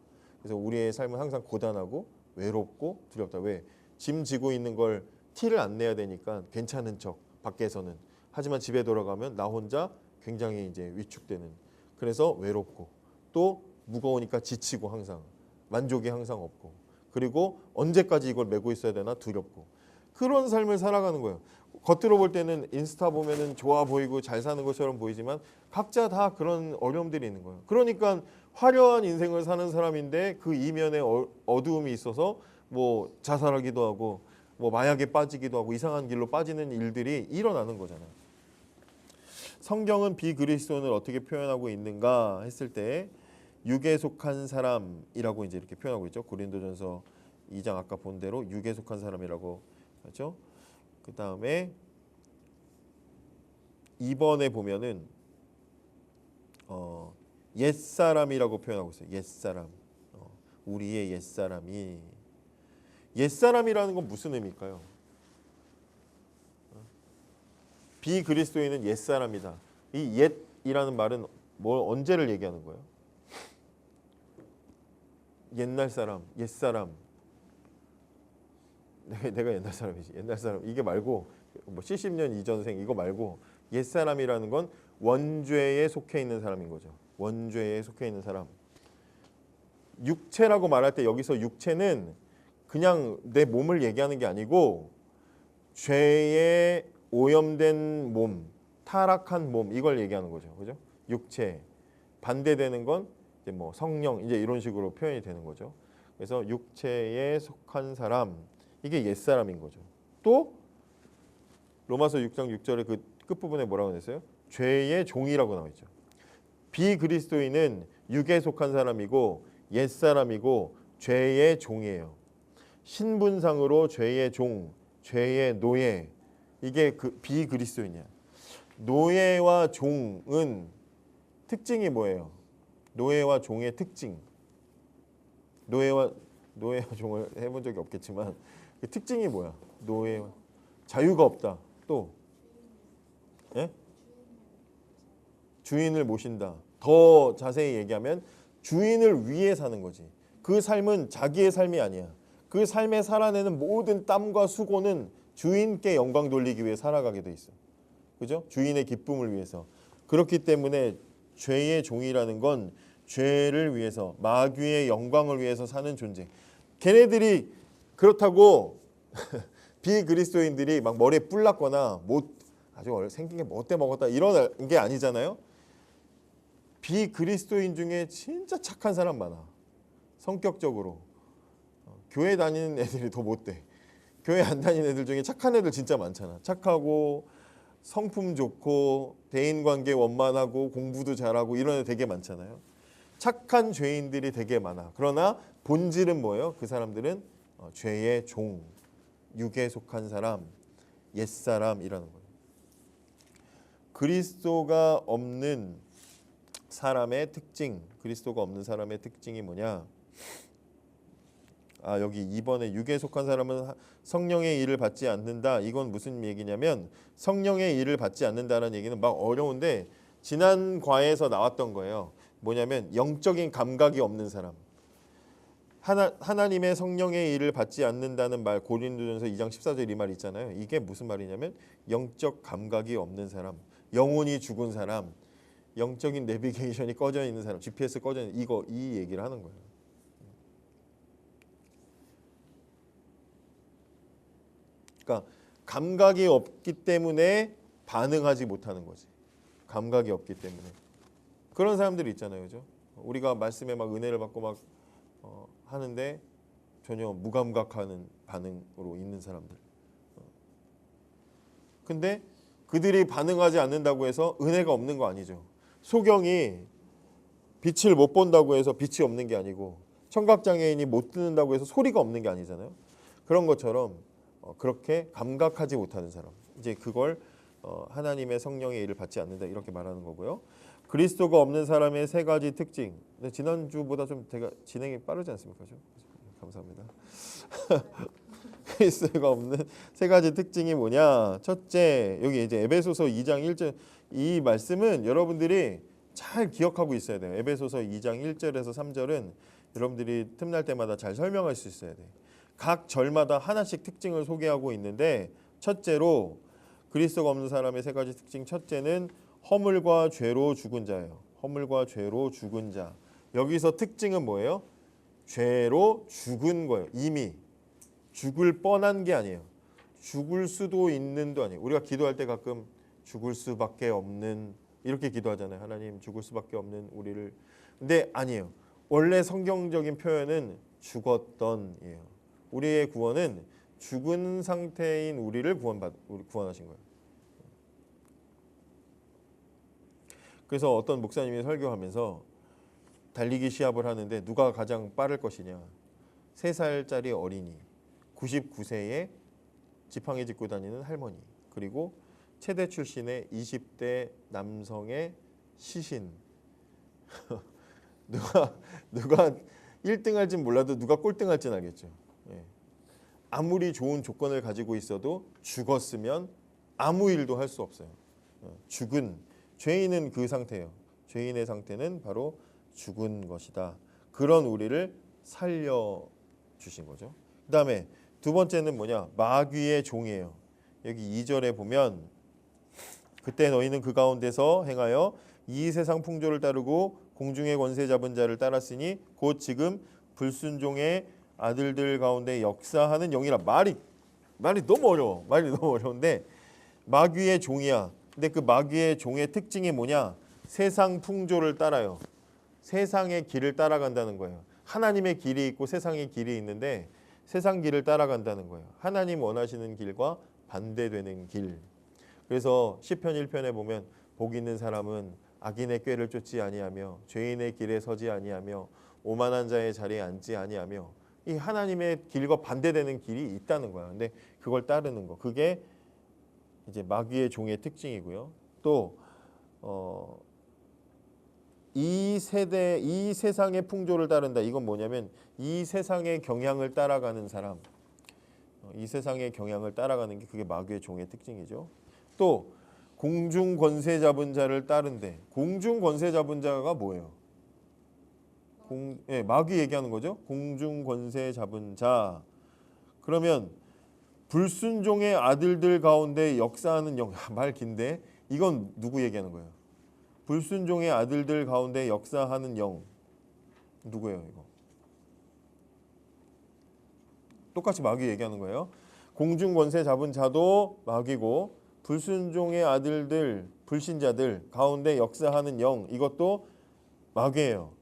그래서 우리의 삶은 항상 고단하고 외롭고 두렵다. 왜? 짐 지고 있는 걸 티를 안 내야 되니까 괜찮은 척 밖에서는. 하지만 집에 돌아가면 나 혼자 굉장히 이제 위축되는. 그래서 외롭고 또 무거우니까 지치고 항상 만족이 항상 없고 그리고 언제까지 이걸 메고 있어야 되나 두렵고 그런 삶을 살아가는 거예요. 겉으로 볼 때는 인스타 보면은 좋아 보이고 잘 사는 것처럼 보이지만 각자 다 그런 어려움들이 있는 거예요. 그러니까 화려한 인생을 사는 사람인데 그 이면에 어두움이 있어서 뭐 자살하기도 하고 뭐 마약에 빠지기도 하고 이상한 길로 빠지는 일들이 일어나는 거잖아요. 성경은 비그리스도인을 어떻게 표현하고 있는가 했을 때 육에 속한 사람이라고 이제 이렇게 표현하고 있죠. 고린도전서 2장 아까 본 대로 육에 속한 사람이라고 하죠. 그 다음에 2번에 보면은 옛사람이라고 표현하고 있어요. 옛사람. 우리의 옛사람이. 옛사람이라는 건 무슨 의미일까요? 비그리스도인은 옛사람이다. 이 옛이라는 말은 뭘 언제를 얘기하는 거예요? 옛날 사람, 옛사람. 내가 옛날 사람이지. 옛날 사람. 이게 말고 뭐 70년 이전생 이거 말고 옛사람이라는 건 원죄에 속해 있는 사람인 거죠. 원죄에 속해 있는 사람. 육체라고 말할 때 여기서 육체는 그냥 내 몸을 얘기하는 게 아니고 죄에 오염된 몸, 타락한 몸 이걸 얘기하는 거죠. 그죠? 육체. 반대되는 건 이제 뭐 성령 이제 이런 식으로 표현이 되는 거죠. 그래서 육체에 속한 사람 이게 옛사람인 거죠. 또 로마서 6장 6절의 그 끝부분에 뭐라고 했어요? 죄의 종이라고 나와 있죠. 비그리스도인은 육에 속한 사람이고 옛사람이고 죄의 종이에요. 신분상으로 죄의 종, 죄의 노예 이게 그 비그리스도인이야. 노예와 종은 특징이 뭐예요? 노예와 종의 특징. 노예와 종을 해본 적이 없겠지만 그 특징이 뭐야? 노예와 자유가 없다. 또 예? 주인을 모신다. 더 자세히 얘기하면 주인을 위해 사는 거지. 그 삶은 자기의 삶이 아니야. 그 삶에 살아내는 모든 땀과 수고는 주인께 영광 돌리기 위해 살아가게 돼 있어. 그죠? 주인의 기쁨을 위해서. 그렇기 때문에 죄의 종이라는 건 죄를 위해서 마귀의 영광을 위해서 사는 존재. 걔네들이 그렇다고 비그리스도인들이 막 머리에 뿔 났거나 아주 생긴 게 못돼 먹었다 이런 게 아니잖아요. 비그리스도인 중에 진짜 착한 사람 많아. 성격적으로 교회 다니는 애들이 더 못돼. 교회 안 다니는 애들 중에 착한 애들 진짜 많잖아. 착하고 성품 좋고 대인관계 원만하고 공부도 잘하고 이런 애 되게 많잖아요. 착한 죄인들이 되게 많아. 그러나 본질은 뭐예요? 그 사람들은 죄의 종, 육에 속한 사람, 옛사람이라는 거예요. 그리스도가 없는 사람의 특징, 그리스도가 없는 사람의 특징이 뭐냐? 여기 2번에 육에 속한 사람은 성령의 일을 받지 않는다. 이건 무슨 얘기냐면 성령의 일을 받지 않는다는 얘기는 막 어려운데 지난 과에서 나왔던 거예요. 뭐냐면 영적인 감각이 없는 사람. 하나님의 성령의 일을 받지 않는다는 말, 고린도전서 2장 14절 이 말 있잖아요. 이게 무슨 말이냐면 영적 감각이 없는 사람, 영혼이 죽은 사람, 영적인 내비게이션이 꺼져 있는 사람, GPS 꺼져 있는 이 얘기를 하는 거예요. 그러니까 감각이 없기 때문에 반응하지 못하는 거지. 감각이 없기 때문에. 그런 사람들이 있잖아요. 그죠? 우리가 말씀에 막 은혜를 받고 막 하는데 전혀 무감각하는 반응으로 있는 사람들. 근데 그들이 반응하지 않는다고 해서 은혜가 없는 거 아니죠. 소경이 빛을 못 본다고 해서 빛이 없는 게 아니고 청각장애인이 못 듣는다고 해서 소리가 없는 게 아니잖아요. 그런 것처럼 그렇게 감각하지 못하는 사람. 이제 그걸 하나님의 성령의 일을 받지 않는다 이렇게 말하는 거고요. 그리스도가 없는 사람의 세 가지 특징. 지난주보다 좀 제가 진행이 빠르지 않습니까? 감사합니다. 그리스도가 없는 세 가지 특징이 뭐냐? 첫째, 여기 이제 에베소서 2장 1절 이 말씀은 여러분들이 잘 기억하고 있어야 돼요. 에베소서 2장 1절에서 3절은 여러분들이 틈날 때마다 잘 설명할 수 있어야 돼요. 각 절마다 하나씩 특징을 소개하고 있는데 첫째로 그리스도가 없는 사람의 세 가지 특징 첫째는 허물과 죄로 죽은 자예요. 허물과 죄로 죽은 자. 여기서 특징은 뭐예요? 죄로 죽은 거예요. 이미 죽을 뻔한 게 아니에요. 죽을 수도 있는도 아니에요. 우리가 기도할 때 가끔 죽을 수밖에 없는 이렇게 기도하잖아요. 하나님 죽을 수밖에 없는 우리를. 근데 아니에요. 원래 성경적인 표현은 죽었던이에요. 우리의 구원은 죽은 상태인 우리를 구원하신 거예요. 그래서 어떤 목사님이 설교하면서 달리기 시합을 하는데 누가 가장 빠를 것이냐. 3살짜리 어린이, 99세의 지팡이 짚고 다니는 할머니, 그리고 체대 출신의 20대 남성의 시신. 누가 1등 할진 몰라도 누가 꼴등 할진 알겠죠. 예. 아무리 좋은 조건을 가지고 있어도 죽었으면 아무 일도 할 수 없어요. 죽은 죄인은 그 상태예요. 죄인의 상태는 바로 죽은 것이다. 그런 우리를 살려주신 거죠. 그 다음에 두 번째는 뭐냐? 마귀의 종이에요. 여기 2절에 보면 그때 너희는 그 가운데서 행하여 이 세상 풍조를 따르고 공중의 권세 잡은 자를 따랐으니 곧 지금 불순종의 아들들 가운데 역사하는 영이라. 말이 너무 어려워. 말이 너무 어려운데 마귀의 종이야. 근데 그 마귀의 종의 특징이 뭐냐? 세상 풍조를 따라요. 세상의 길을 따라간다는 거예요. 하나님의 길이 있고 세상의 길이 있는데 세상 길을 따라간다는 거예요. 하나님 원하시는 길과 반대되는 길. 그래서 시편 1편에 보면 복 있는 사람은 악인의 꾀를 쫓지 아니하며 죄인의 길에 서지 아니하며 오만한 자의 자리에 앉지 아니하며 이 하나님의 길과 반대되는 길이 있다는 거야. 근데 그걸 따르는 거. 그게 이제 마귀의 종의 특징이고요. 또 이 세상의 풍조를 따른다. 이건 뭐냐면 이 세상의 경향을 따라가는 사람. 이 세상의 경향을 따라가는 게 그게 마귀의 종의 특징이죠. 또 공중 권세 잡은 자를 따른대. 공중 권세 잡은 자가 뭐예요? 마귀 얘기하는 거죠. 공중 권세 잡은 자. 그러면 불순종의 아들들 가운데 역사하는 영. 말 긴데 이건 누구 얘기하는 거예요? 불순종의 아들들 가운데 역사하는 영. 누구예요 이거? 똑같이 마귀 얘기하는 거예요. 공중 권세 잡은 자도 마귀고 불순종의 아들들 불신자들 가운데 역사하는 영 이것도 마귀예요.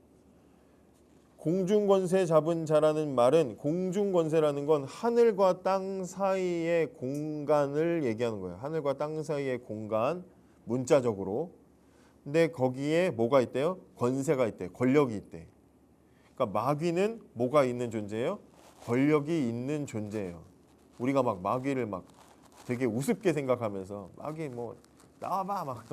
공중 권세 잡은 자라는 말은 공중 권세라는 건 하늘과 땅 사이의 공간을 얘기하는 거예요. 하늘과 땅 사이의 공간 문자적으로. 근데 거기에 뭐가 있대요? 권세가 있대. 권력이 있대. 그러니까 마귀는 뭐가 있는 존재예요? 권력이 있는 존재예요. 우리가 막 마귀를 막 되게 우습게 생각하면서 마귀 뭐 나와봐 막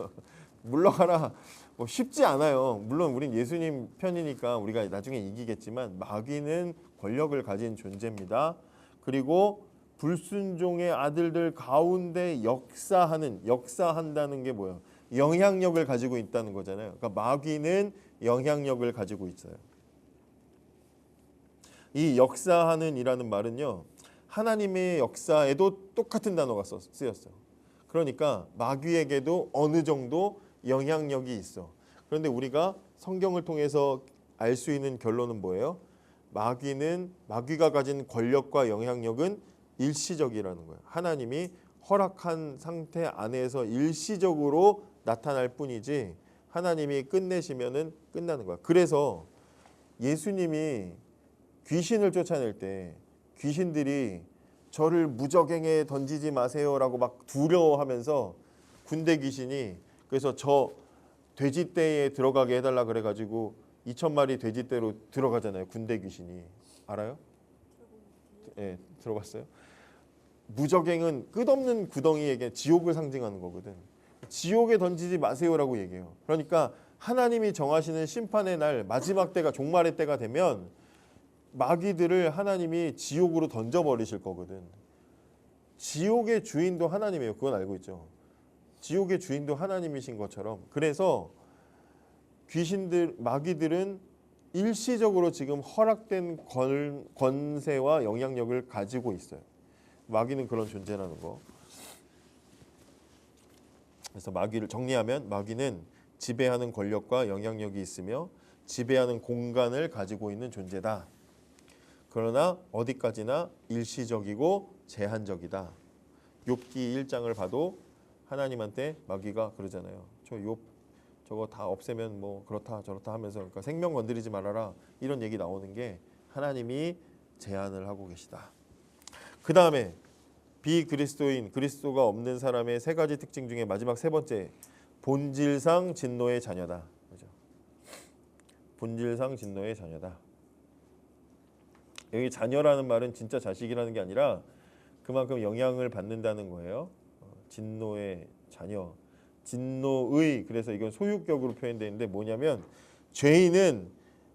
물러가라 뭐 쉽지 않아요. 물론 우린 예수님 편이니까 우리가 나중에 이기겠지만 마귀는 권력을 가진 존재입니다. 그리고 불순종의 아들들 가운데 역사한다는 게 뭐예요? 영향력을 가지고 있다는 거잖아요. 그러니까 마귀는 영향력을 가지고 있어요. 이 역사하는 이라는 말은요. 하나님의 역사에도 똑같은 단어가 쓰였어요. 그러니까 마귀에게도 어느 정도 영향력이 있어. 그런데 우리가 성경을 통해서 알 수 있는 결론은 뭐예요? 마귀가 가진 권력과 영향력은 일시적이라는 거예요. 하나님이 허락한 상태 안에서 일시적으로 나타날 뿐이지 하나님이 끝내시면은 끝나는 거야. 그래서 예수님이 귀신을 쫓아낼 때 귀신들이 저를 무적행에 던지지 마세요라고 막 두려워하면서 군대 귀신이 그래서 저 돼지떼에 들어가게 해달라 그래가지고 2,000마리 돼지떼로 들어가잖아요. 군대 귀신이. 알아요? 예, 들어봤어요? 무적행은 끝없는 구덩이에게 지옥을 상징하는 거거든. 지옥에 던지지 마세요라고 얘기해요. 그러니까 하나님이 정하시는 심판의 날 마지막 때가 종말의 때가 되면 마귀들을 하나님이 지옥으로 던져버리실 거거든. 지옥의 주인도 하나님이에요. 그건 알고 있죠. 지옥의 주인도 하나님이신 것처럼. 그래서 마귀들은 일시적으로 지금 허락된 권세와 영향력을 가지고 있어요. 마귀는 그런 존재라는 거. 그래서 마귀를 정리하면 마귀는 지배하는 권력과 영향력이 있으며 지배하는 공간을 가지고 있는 존재다. 그러나 어디까지나 일시적이고 제한적이다. 욥기 1장을 봐도 하나님한테 마귀가 그러잖아요. 저거 다 없애면 뭐 그렇다 저렇다 하면서 그러니까 생명 건드리지 말아라 이런 얘기 나오는 게 하나님이 제한을 하고 계시다. 그 다음에 비그리스도인 그리스도가 없는 사람의 세 가지 특징 중에 마지막 세 번째 본질상 진노의 자녀다. 그죠? 본질상 진노의 자녀다. 여기 자녀라는 말은 진짜 자식이라는 게 아니라 그만큼 영향을 받는다는 거예요. 진노의 자녀, 진노의 그래서 이건 소유격으로 표현되어 있는데 뭐냐면 죄인은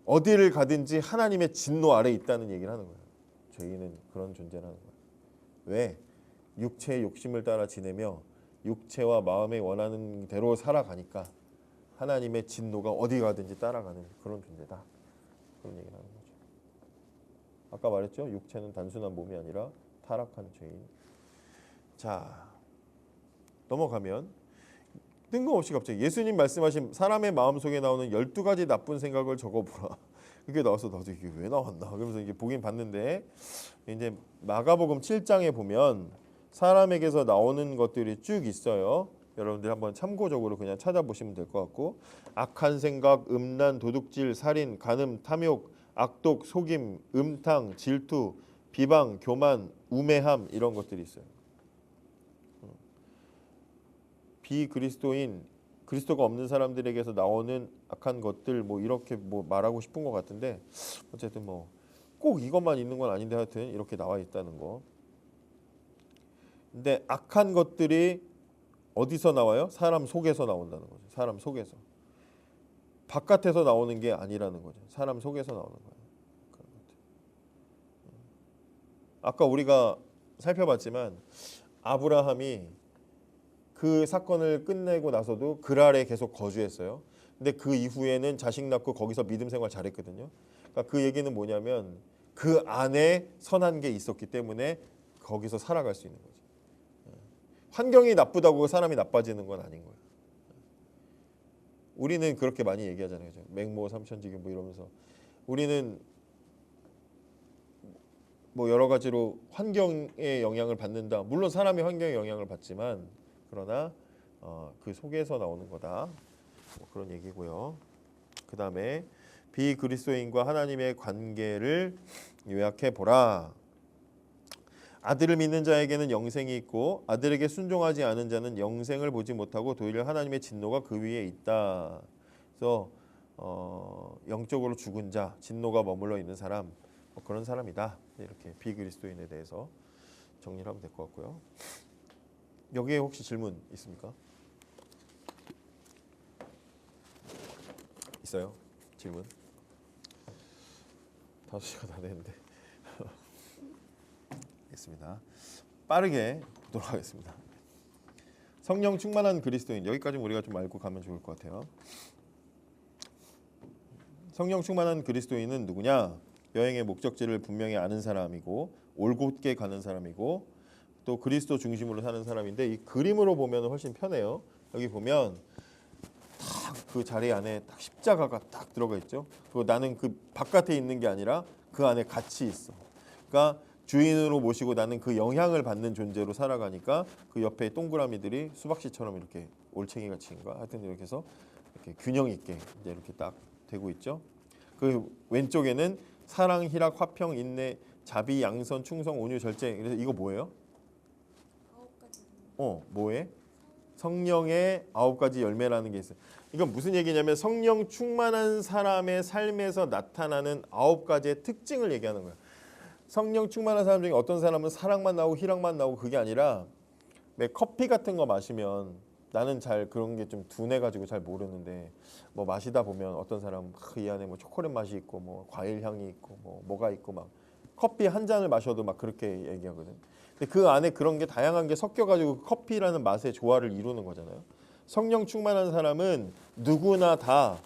어디를 가든지 하나님의 진노 아래 있다는 얘기를 하는 거예요. 죄인은 그런 존재라는 거예요. 왜? 육체의 욕심을 따라 지내며 육체와 마음에 원하는 대로 살아가니까 하나님의 진노가 어디 가든지 따라가는 그런 존재다. 그런 얘기를 하는 거죠. 아까 말했죠. 육체는 단순한 몸이 아니라 타락한 죄인. 자, 넘어가면 뜬금없이 갑자기 예수님 말씀하신 사람의 마음속에 나오는 12가지 나쁜 생각을 적어보라. 그게 나와서 나도 이게 왜 나왔나 그러면서 이게 보긴 봤는데 이제 마가복음 7장에 보면 사람에게서 나오는 것들이 쭉 있어요. 여러분들 한번 참고적으로 그냥 찾아보시면 될 것 같고 악한 생각, 음란, 도둑질, 살인, 간음, 탐욕, 악독, 속임, 음탕, 질투, 비방, 교만, 우매함 이런 것들이 있어요. 비그리스도인 그리스도가 없는 사람들에게서 나오는 악한 것들 뭐 이렇게 뭐 말하고 싶은 것 같은데 어쨌든 뭐 꼭 이것만 있는 건 아닌데 하여튼 이렇게 나와 있다는 거. 근데 악한 것들이 어디서 나와요? 사람 속에서 나온다는 거죠. 사람 속에서. 바깥에서 나오는 게 아니라는 거죠. 사람 속에서 나오는 거예요. 그런 것들. 아까 우리가 살펴봤지만 아브라함이 그 사건을 끝내고 나서도 그랄에 계속 거주했어요. 근데 그 이후에는 자식 낳고 거기서 믿음 생활 잘했거든요. 그러니까 그 얘기는 뭐냐면 그 안에 선한 게 있었기 때문에 거기서 살아갈 수 있는 거죠. 환경이 나쁘다고 사람이 나빠지는 건 아닌 거예요. 우리는 그렇게 많이 얘기하잖아요. 맹모 삼천지교 뭐 이러면서 우리는 뭐 여러 가지로 환경의 영향을 받는다. 물론 사람이 환경의 영향을 받지만 그러나 그 속에서 나오는 거다. 뭐 그런 얘기고요. 그 다음에 비그리스도인과 하나님의 관계를 요약해 보라. 아들을 믿는 자에게는 영생이 있고 아들에게 순종하지 않은 자는 영생을 보지 못하고 도리어 하나님의 진노가 그 위에 있다. 그래서 영적으로 죽은 자, 진노가 머물러 있는 사람, 뭐 그런 사람이다. 이렇게 비그리스도인에 대해서 정리를 하면 될 것 같고요. 여기에 혹시 질문 있습니까? 있어요? 질문? 5시가 다 됐는데. 있습니다. 빠르게 보도록 하겠습니다. 성령 충만한 그리스도인, 여기까지 우리가 좀 알고 가면 좋을 것 같아요. 성령 충만한 그리스도인은 누구냐? 여행의 목적지를 분명히 아는 사람이고 올곧게 가는 사람이고 또 그리스도 중심으로 사는 사람인데, 이 그림으로 보면 훨씬 편해요. 여기 보면 딱 그 자리 안에 딱 십자가가 딱 들어가 있죠. 그리고 나는 그 바깥에 있는 게 아니라 그 안에 같이 있어. 그러니까 주인으로 모시고 나는 그 영향을 받는 존재로 살아가니까 그 옆에 동그라미들이 수박씨처럼 이렇게 올챙이 같이인가 하여튼 이렇게 해서 이렇게 균형 있게 이제 이렇게 딱 되고 있죠. 그 왼쪽에는 사랑, 희락, 화평, 인내, 자비, 양선, 충성, 온유, 절제. 그래서 이거 뭐예요? 9가지. 뭐에? 성령의 9가지 열매라는 게 있어요. 이건 무슨 얘기냐면 성령 충만한 사람의 삶에서 나타나는 9가지의 특징을 얘기하는 거예요. 성령 충만한 사람 중에 어떤 사람은 사랑만 나오고 희락만 나오고 그게 아니라 커피 같은 거 마시면 나는 잘 그런 게 좀 둔해가지고 잘 모르는데 뭐 마시다 보면 어떤 사람은 이 안에 뭐 초콜릿 맛이 있고 뭐 과일 향이 있고 뭐가 있고 막 커피 한 잔을 마셔도 막 그렇게 얘기하거든. 근데 그 안에 그런 게 다양한 게 섞여가지고 커피라는 맛의 조화를 이루는 거잖아요. 성령 충만한 사람은 누구나 다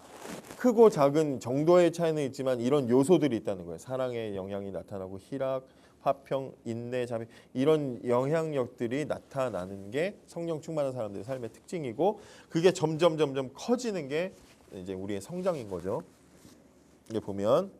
크고 작은 정도의 차이는 있지만 이런 요소들이 있다는 거예요. 사랑의 영향이 나타나고 희락, 화평, 인내, 자비 이런 영향력들이 나타나는 게 성령 충만한 사람들의 삶의 특징이고 그게 점점 커지는 게 이제 우리의 성장인 거죠. 이게 보면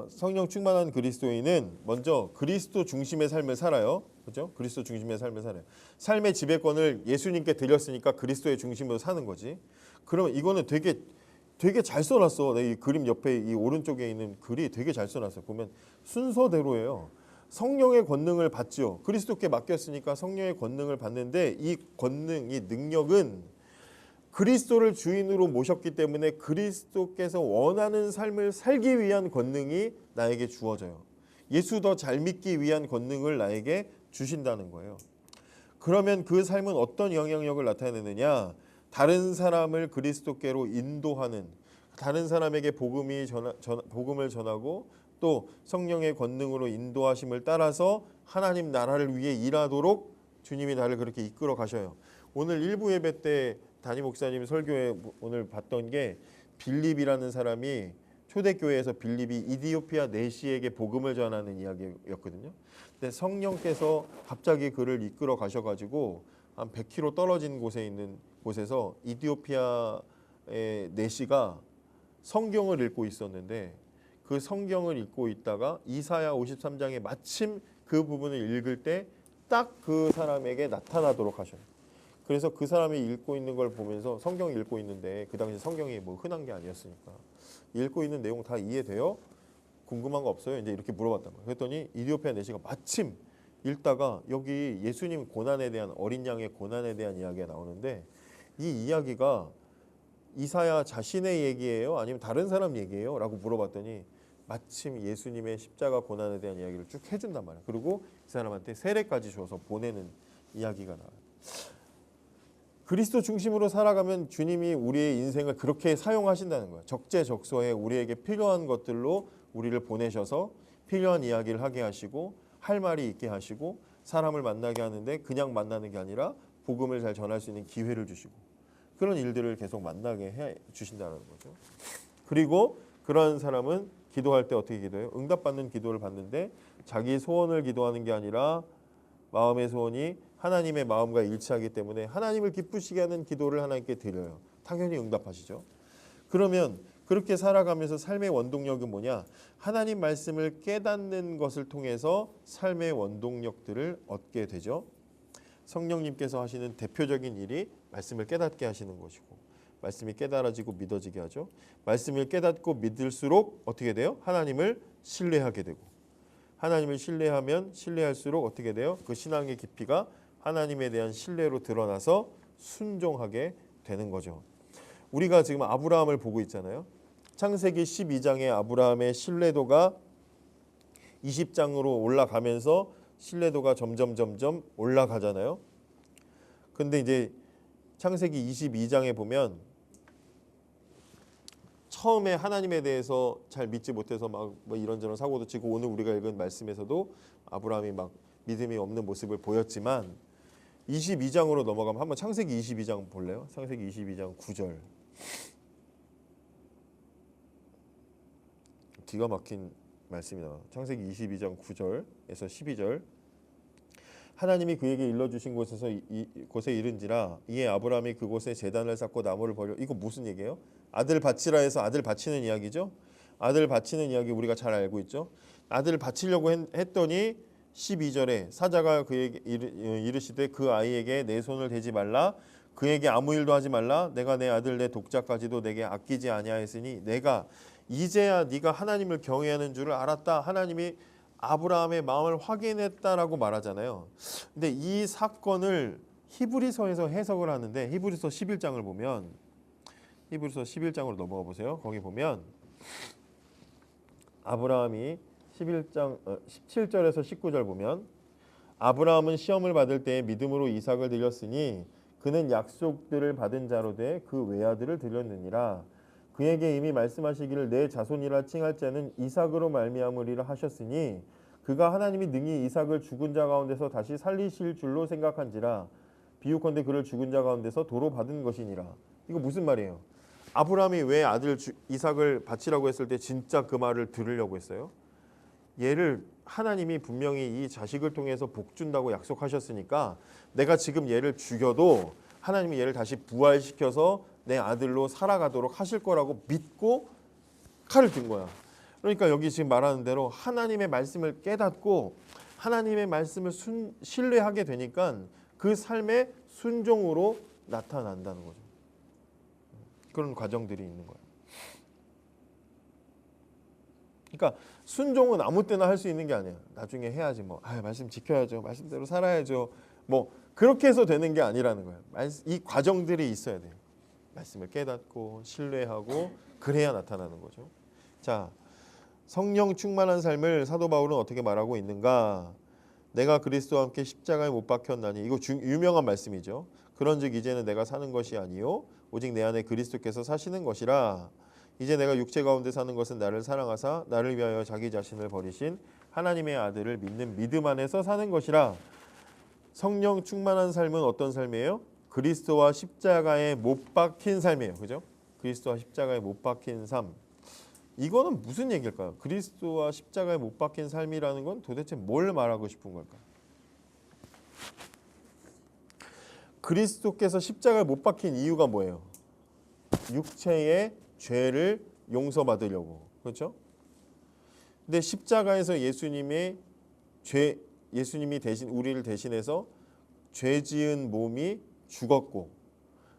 성령 충만한 그리스도인은 먼저 그리스도 중심의 삶을 살아요. 그렇죠? 그리스도 중심의 삶을 살아요. 삶의 지배권을 예수님께 드렸으니까 그리스도의 중심으로 사는 거지. 그러면 이거는 되게 잘 써놨어. 이 그림 옆에 이 오른쪽에 있는 글이 되게 잘 써놨어. 보면 순서대로예요. 성령의 권능을 받죠. 그리스도께 맡겼으니까 성령의 권능을 받는데 이 권능, 이 능력은 그리스도를 주인으로 모셨기 때문에 그리스도께서 원하는 삶을 살기 위한 권능이 나에게 주어져요. 예수 더 잘 믿기 위한 권능을 나에게 주신다는 거예요. 그러면 그 삶은 어떤 영향력을 나타내느냐? 다른 사람을 그리스도께로 인도하는, 다른 사람에게 복음을 전하고 또 성령의 권능으로 인도하심을 따라서 하나님 나라를 위해 일하도록 주님이 나를 그렇게 이끌어 가셔요. 오늘 일부 예배 때 담임 목사님 설교에 오늘 봤던 게 빌립이라는 사람이 초대교회에서 빌립이 이디오피아 내시에게 복음을 전하는 이야기였거든요. 근데 성령께서 갑자기 그를 이끌어 가셔가지고 한 100km 떨어진 곳에 있는 곳에서 이디오피아의 내시가 성경을 읽고 있었는데 그 성경을 읽고 있다가 이사야 53장에 마침 그 부분을 읽을 때 딱 그 사람에게 나타나도록 하셔요. 그래서 그 사람이 읽고 있는 걸 보면서 성경 읽고 있는데 그 당시 성경이 뭐 흔한 게 아니었으니까 읽고 있는 내용 다 이해돼요? 궁금한 거 없어요? 이제 이렇게 물어봤단 말이에요. 그랬더니 이디오피아 내시가 마침 읽다가 여기 예수님 고난에 대한 어린 양의 고난에 대한 이야기가 나오는데 이 이야기가 이사야 자신의 얘기예요? 아니면 다른 사람 얘기예요? 라고 물어봤더니 마침 예수님의 십자가 고난에 대한 이야기를 쭉 해준단 말이에요. 그리고 이 사람한테 세례까지 줘서 보내는 이야기가 나와요. 그리스도 중심으로 살아가면 주님이 우리의 인생을 그렇게 사용하신다는 거예요. 적재적소에 우리에게 필요한 것들로 우리를 보내셔서 필요한 이야기를 하게 하시고 할 말이 있게 하시고 사람을 만나게 하는데 그냥 만나는 게 아니라 복음을 잘 전할 수 있는 기회를 주시고 그런 일들을 계속 만나게 해 주신다는 거죠. 그리고 그런 사람은 기도할 때 어떻게 기도해요? 응답받는 기도를 받는데 자기 소원을 기도하는 게 아니라 마음의 소원이 하나님의 마음과 일치하기 때문에 하나님을 기쁘시게 하는 기도를 하나님께 드려요. 당연히 응답하시죠. 그러면 그렇게 살아가면서 삶의 원동력은 뭐냐? 하나님 말씀을 깨닫는 것을 통해서 삶의 원동력들을 얻게 되죠. 성령님께서 하시는 대표적인 일이 말씀을 깨닫게 하시는 것이고, 말씀이 깨달아지고 믿어지게 하죠. 말씀을 깨닫고 믿을수록 어떻게 돼요? 하나님을 신뢰하게 되고, 하나님을 신뢰하면 신뢰할수록 어떻게 돼요? 그 신앙의 깊이가 하나님에 대한 신뢰로 드러나서 순종하게 되는 거죠. 우리가 지금 아브라함을 보고 있잖아요. 창세기 12장의 아브라함의 신뢰도가 20장으로 올라가면서 신뢰도가 점점 올라가잖아요. 근데 이제 창세기 22장에 보면 처음에 하나님에 대해서 잘 믿지 못해서 막 뭐 이런저런 사고도 치고, 오늘 우리가 읽은 말씀에서도 아브라함이 막 믿음이 없는 모습을 보였지만 22장으로 넘어가면 한번 창세기 22장 볼래요? 창세기 22장 9절. 기가 막힌 말씀이다. 창세기 22장 9절에서 12절. 하나님이 그에게 일러주신 곳에 이른지라 이에 아브라함이 그곳에 제단을 쌓고 나무를 버려. 이거 무슨 얘기예요? 아들 바치라 해서 아들 바치는 이야기죠. 아들 바치는 이야기 우리가 잘 알고 있죠. 아들을 바치려고 했더니 12절에 사자가 그에게 이르시되 그 아이에게 내 손을 대지 말라, 그에게 아무 일도 하지 말라. 내가 내 아들 내 독자까지도 내게 아끼지 아니하였으니 내가 이제야 네가 하나님을 경외하는 줄을 알았다. 하나님이 아브라함의 마음을 확인했다라고 말하잖아요. 근데 이 사건을 히브리서에서 해석을 하는데, 히브리서 11장을 보면, 히브리서 11장으로 넘어가 보세요. 거기 보면 아브라함이 11장 17절에서 19절 보면, 아브라함은 시험을 받을 때에 믿음으로 이삭을 드렸으니 그는 약속들을 받은 자로 돼 그 외아들을 드렸느니라. 그에게 이미 말씀하시기를 내 자손이라 칭할 자는 이삭으로 말미암으리라 하셨으니 그가 하나님이 능히 이삭을 죽은 자 가운데서 다시 살리실 줄로 생각한지라. 비유컨대 그를 죽은 자 가운데서 도로 받은 것이니라. 이거 무슨 말이에요? 아브라함이 왜 아들 이삭을 바치라고 했을 때 진짜 그 말을 들으려고 했어요? 얘를 하나님이 분명히 이 자식을 통해서 복 준다고 약속하셨으니까 내가 지금 얘를 죽여도 하나님이 얘를 다시 부활시켜서 내 아들로 살아가도록 하실 거라고 믿고 칼을 든 거야. 그러니까 여기 지금 말하는 대로 하나님의 말씀을 깨닫고 하나님의 말씀을 신뢰하게 되니까 그 삶의 순종으로 나타난다는 거죠. 그런 과정들이 있는 거예요. 그러니까 순종은 아무 때나 할 수 있는 게 아니야. 나중에 해야지 뭐. 말씀 지켜야죠. 말씀대로 살아야죠. 뭐 그렇게 해서 되는 게 아니라는 거예요. 이 과정들이 있어야 돼요. 말씀을 깨닫고 신뢰하고 그래야 나타나는 거죠. 자, 성령 충만한 삶을 사도 바울은 어떻게 말하고 있는가? 내가 그리스도와 함께 십자가에 못 박혔나니. 이거 유명한 말씀이죠. 그런즉 이제는 내가 사는 것이 아니요 오직 내 안에 그리스도께서 사시는 것이라. 이제 내가 육체 가운데 사는 것은 나를 사랑하사 나를 위하여 자기 자신을 버리신 하나님의 아들을 믿는 믿음 안에서 사는 것이라. 성령 충만한 삶은 어떤 삶이에요? 그리스도와 십자가에 못 박힌 삶이에요. 그죠? 그리스도와 십자가에 못 박힌 삶. 이거는 무슨 얘기일까요? 그리스도와 십자가에 못 박힌 삶이라는 건 도대체 뭘 말하고 싶은 걸까요? 그리스도께서 십자가에 못 박힌 이유가 뭐예요? 육체의 죄를 용서받으려고. 그렇죠? 근데 십자가에서 예수님이 대신 우리를 대신해서 죄 지은 몸이 죽었고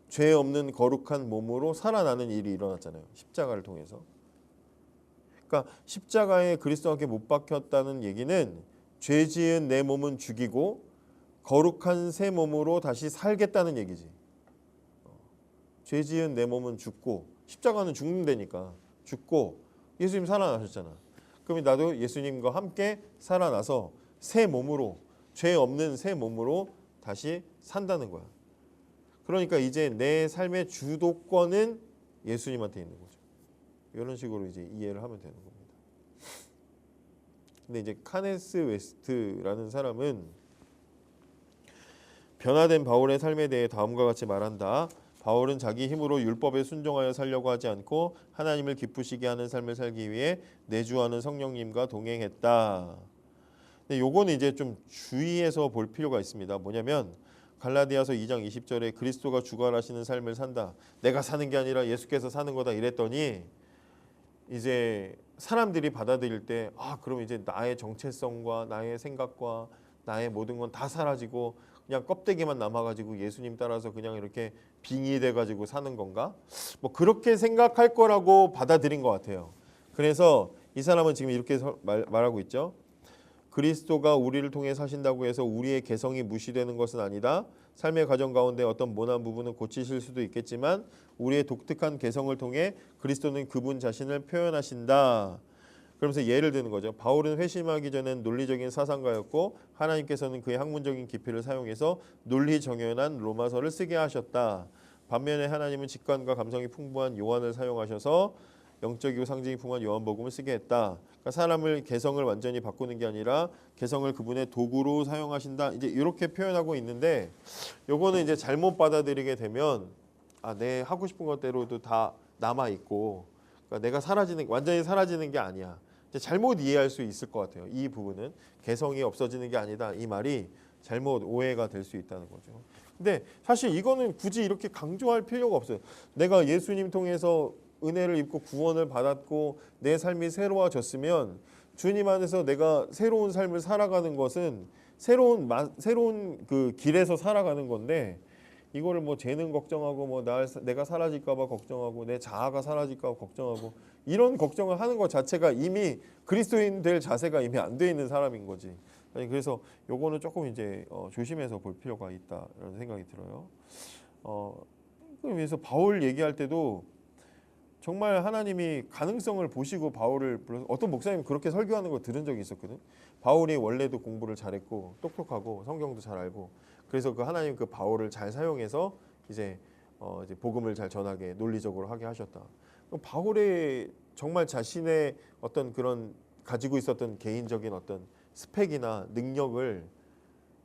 죄 없는 거룩한 몸으로 살아나는 일이 일어났잖아요. 십자가를 통해서. 그러니까 십자가에 그리스도와 함께 못 박혔다는 얘기는 죄 지은 내 몸은 죽이고 거룩한 새 몸으로 다시 살겠다는 얘기지. 죄 지은 내 몸은 죽고, 십자가는 죽는 데니까 죽고, 예수님 살아나셨잖아. 그럼 나도 예수님과 함께 살아나서 새 몸으로, 죄 없는 새 몸으로 다시 산다는 거야. 그러니까 이제 내 삶의 주도권은 예수님한테 있는 거죠. 이런 식으로 이제 이해를 하면 되는 겁니다. 근데 이제 카네스 웨스트라는 사람은 변화된 바울의 삶에 대해 다음과 같이 말한다. 바울은 자기 힘으로 율법에 순종하여 살려고 하지 않고 하나님을 기쁘시게 하는 삶을 살기 위해 내주하는 성령님과 동행했다. 근데 요거는 이제 좀 주의해서 볼 필요가 있습니다. 뭐냐면 갈라디아서 2장 20절에 그리스도가 주관하시는 삶을 산다. 내가 사는 게 아니라 예수께서 사는 거다 이랬더니 이제 사람들이 받아들일 때 그럼 이제 나의 정체성과 나의 생각과 나의 모든 건 다 사라지고 그냥 껍데기만 남아가지고 예수님 따라서 그냥 이렇게 빙의돼가지고 사는 건가? 뭐 그렇게 생각할 거라고 받아들인 것 같아요. 그래서 이 사람은 지금 이렇게 말하고 있죠. 그리스도가 우리를 통해 사신다고 해서 우리의 개성이 무시되는 것은 아니다. 삶의 과정 가운데 어떤 모난 부분은 고치실 수도 있겠지만 우리의 독특한 개성을 통해 그리스도는 그분 자신을 표현하신다. 그러면서 예를 드는 거죠. 바울은 회심하기 전엔 논리적인 사상가였고 하나님께서는 그의 학문적인 깊이를 사용해서 논리 정연한 로마서를 쓰게 하셨다. 반면에 하나님은 직관과 감성이 풍부한 요한을 사용하셔서 영적이고 상징이 풍부한 요한복음을 쓰게 했다. 그러니까 사람을 개성을 완전히 바꾸는 게 아니라 개성을 그분의 도구로 사용하신다. 이제 이렇게 표현하고 있는데 요거는 이제 잘못 받아들이게 되면 내 하고 싶은 것대로도 다 남아 있고 그러니까 내가 완전히 사라지는 게 아니야. 이제 잘못 이해할 수 있을 것 같아요. 이 부분은 개성이 없어지는 게 아니다. 이 말이 잘못 오해가 될 수 있다는 거죠. 근데 사실 이거는 굳이 이렇게 강조할 필요가 없어요. 내가 예수님 통해서 은혜를 입고 구원을 받았고 내 삶이 새로워졌으면 주님 안에서 내가 새로운 삶을 살아가는 것은 새로운 그 길에서 살아가는 건데 이거를 뭐 재능 걱정하고 뭐 내가 사라질까 봐 걱정하고 내 자아가 사라질까 봐 걱정하고 이런 걱정을 하는 것 자체가 이미 그리스도인 될 자세가 이미 안 돼 있는 사람인 거지. 그래서 요거는 조금 이제 조심해서 볼 필요가 있다라는 생각이 들어요. 그래서 바울 얘기할 때도 정말 하나님이 가능성을 보시고 바울을 불러서 어떤 목사님 그렇게 설교하는 거 들은 적이 있었거든. 바울이 원래도 공부를 잘했고 똑똑하고 성경도 잘 알고 그래서 그 하나님 그 바울을 잘 사용해서 이제 복음을 잘 전하게 논리적으로 하게 하셨다. 바울의 정말 자신의 어떤 그런 가지고 있었던 개인적인 어떤 스펙이나 능력을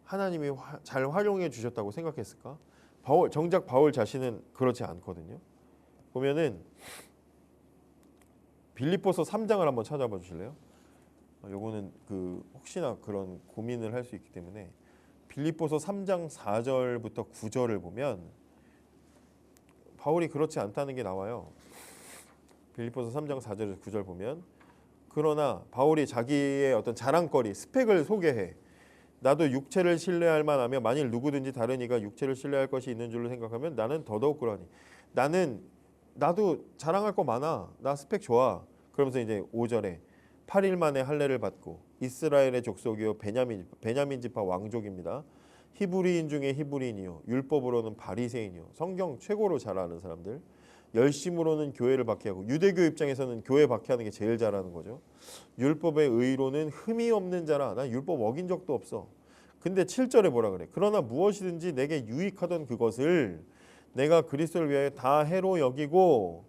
하나님이 잘 활용해 주셨다고 생각했을까? 정작 바울 자신은 그렇지 않거든요. 보면은 빌립보서 3장을 한번 찾아봐 주실래요? 요거는 혹시나 그런 고민을 할 수 있기 때문에 빌립보서 3장 4절부터 9절을 보면 바울이 그렇지 않다는 게 나와요. 빌립보서 3장 4절에서 9절 보면 그러나 바울이 자기의 어떤 자랑거리, 스펙을 소개해. 나도 육체를 신뢰할 만하며 만일 누구든지 다른 이가 육체를 신뢰할 것이 있는 줄로 생각하면 나는 더더욱 그러하니. 나도 자랑할 거 많아. 나 스펙 좋아. 그러면서 이제 5절에 8일 만에 할례를 받고 이스라엘의 족속이요 베냐민 지파 왕족입니다. 히브리인 중에 히브리인이요 율법으로는 바리새인이요 성경 최고로 잘 아는 사람들. 열심으로는 교회를 박해하고 유대교 입장에서는 교회 박해하는 게 제일 잘하는 거죠. 율법의 의로는 흠이 없는 자라. 난 율법 어긴 적도 없어. 근데 7절에 뭐라 그래? 그러나 무엇이든지 내게 유익하던 그것을 내가 그리스도를 위하여 다 해로 여기고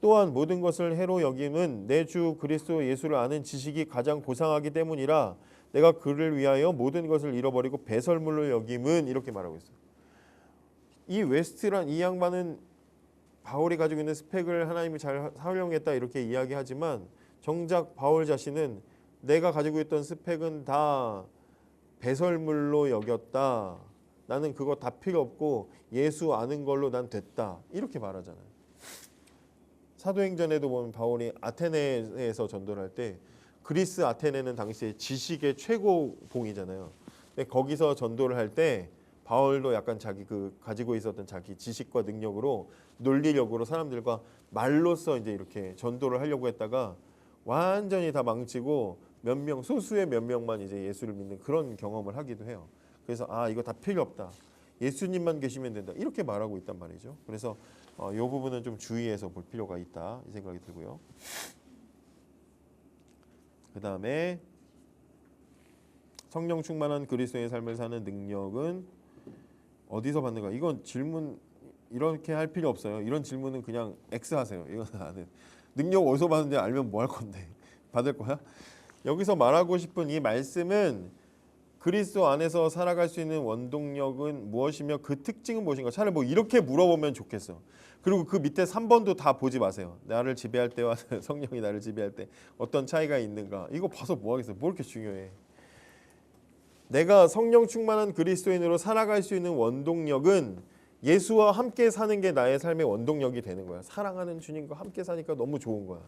또한 모든 것을 해로 여김은 내 주 그리스도 예수를 아는 지식이 가장 고상하기 때문이라 내가 그를 위하여 모든 것을 잃어버리고 배설물로 여김은 이렇게 말하고 있어요. 이 웨스트란 이 양반은 바울이 가지고 있는 스펙을 하나님이 잘 활용했다 이렇게 이야기하지만 정작 바울 자신은 내가 가지고 있던 스펙은 다 배설물로 여겼다. 나는 그거 다 필요 없고 예수 아는 걸로 난 됐다. 이렇게 말하잖아요. 사도행전에도 보면 바울이 아테네에서 전도를 할 때 그리스 아테네는 당시에 지식의 최고봉이잖아요. 근데 거기서 전도를 할 때 바울도 약간 자기 가지고 있었던 자기 지식과 능력으로 논리력으로 사람들과 말로써 이제 이렇게 전도를 하려고 했다가 완전히 다 망치고 소수의 몇 명만 이제 예수를 믿는 그런 경험을 하기도 해요. 그래서 이거 다 필요 없다. 예수님만 계시면 된다. 이렇게 말하고 있단 말이죠. 그래서 이 부분은 좀 주의해서 볼 필요가 있다. 이 생각이 들고요. 그 다음에 성령 충만한 그리스도의 삶을 사는 능력은 어디서 받는가? 이건 질문 이렇게 할 필요 없어요. 이런 질문은 그냥 X 하세요. 이건 아는 능력 어디서 받는지 알면 뭐 할 건데 받을 거야? 여기서 말하고 싶은 이 말씀은 그리스도 안에서 살아갈 수 있는 원동력은 무엇이며 그 특징은 무엇인가? 차라리 뭐 이렇게 물어보면 좋겠어. 그리고 그 밑에 3번도 다 보지 마세요. 나를 지배할 때와 성령이 나를 지배할 때 어떤 차이가 있는가? 이거 봐서 뭐 하겠어요? 뭐 이렇게 중요해? 내가 성령 충만한 그리스도인으로 살아갈 수 있는 원동력은 예수와 함께 사는 게 나의 삶의 원동력이 되는 거야. 사랑하는 주님과 함께 사니까 너무 좋은 거야.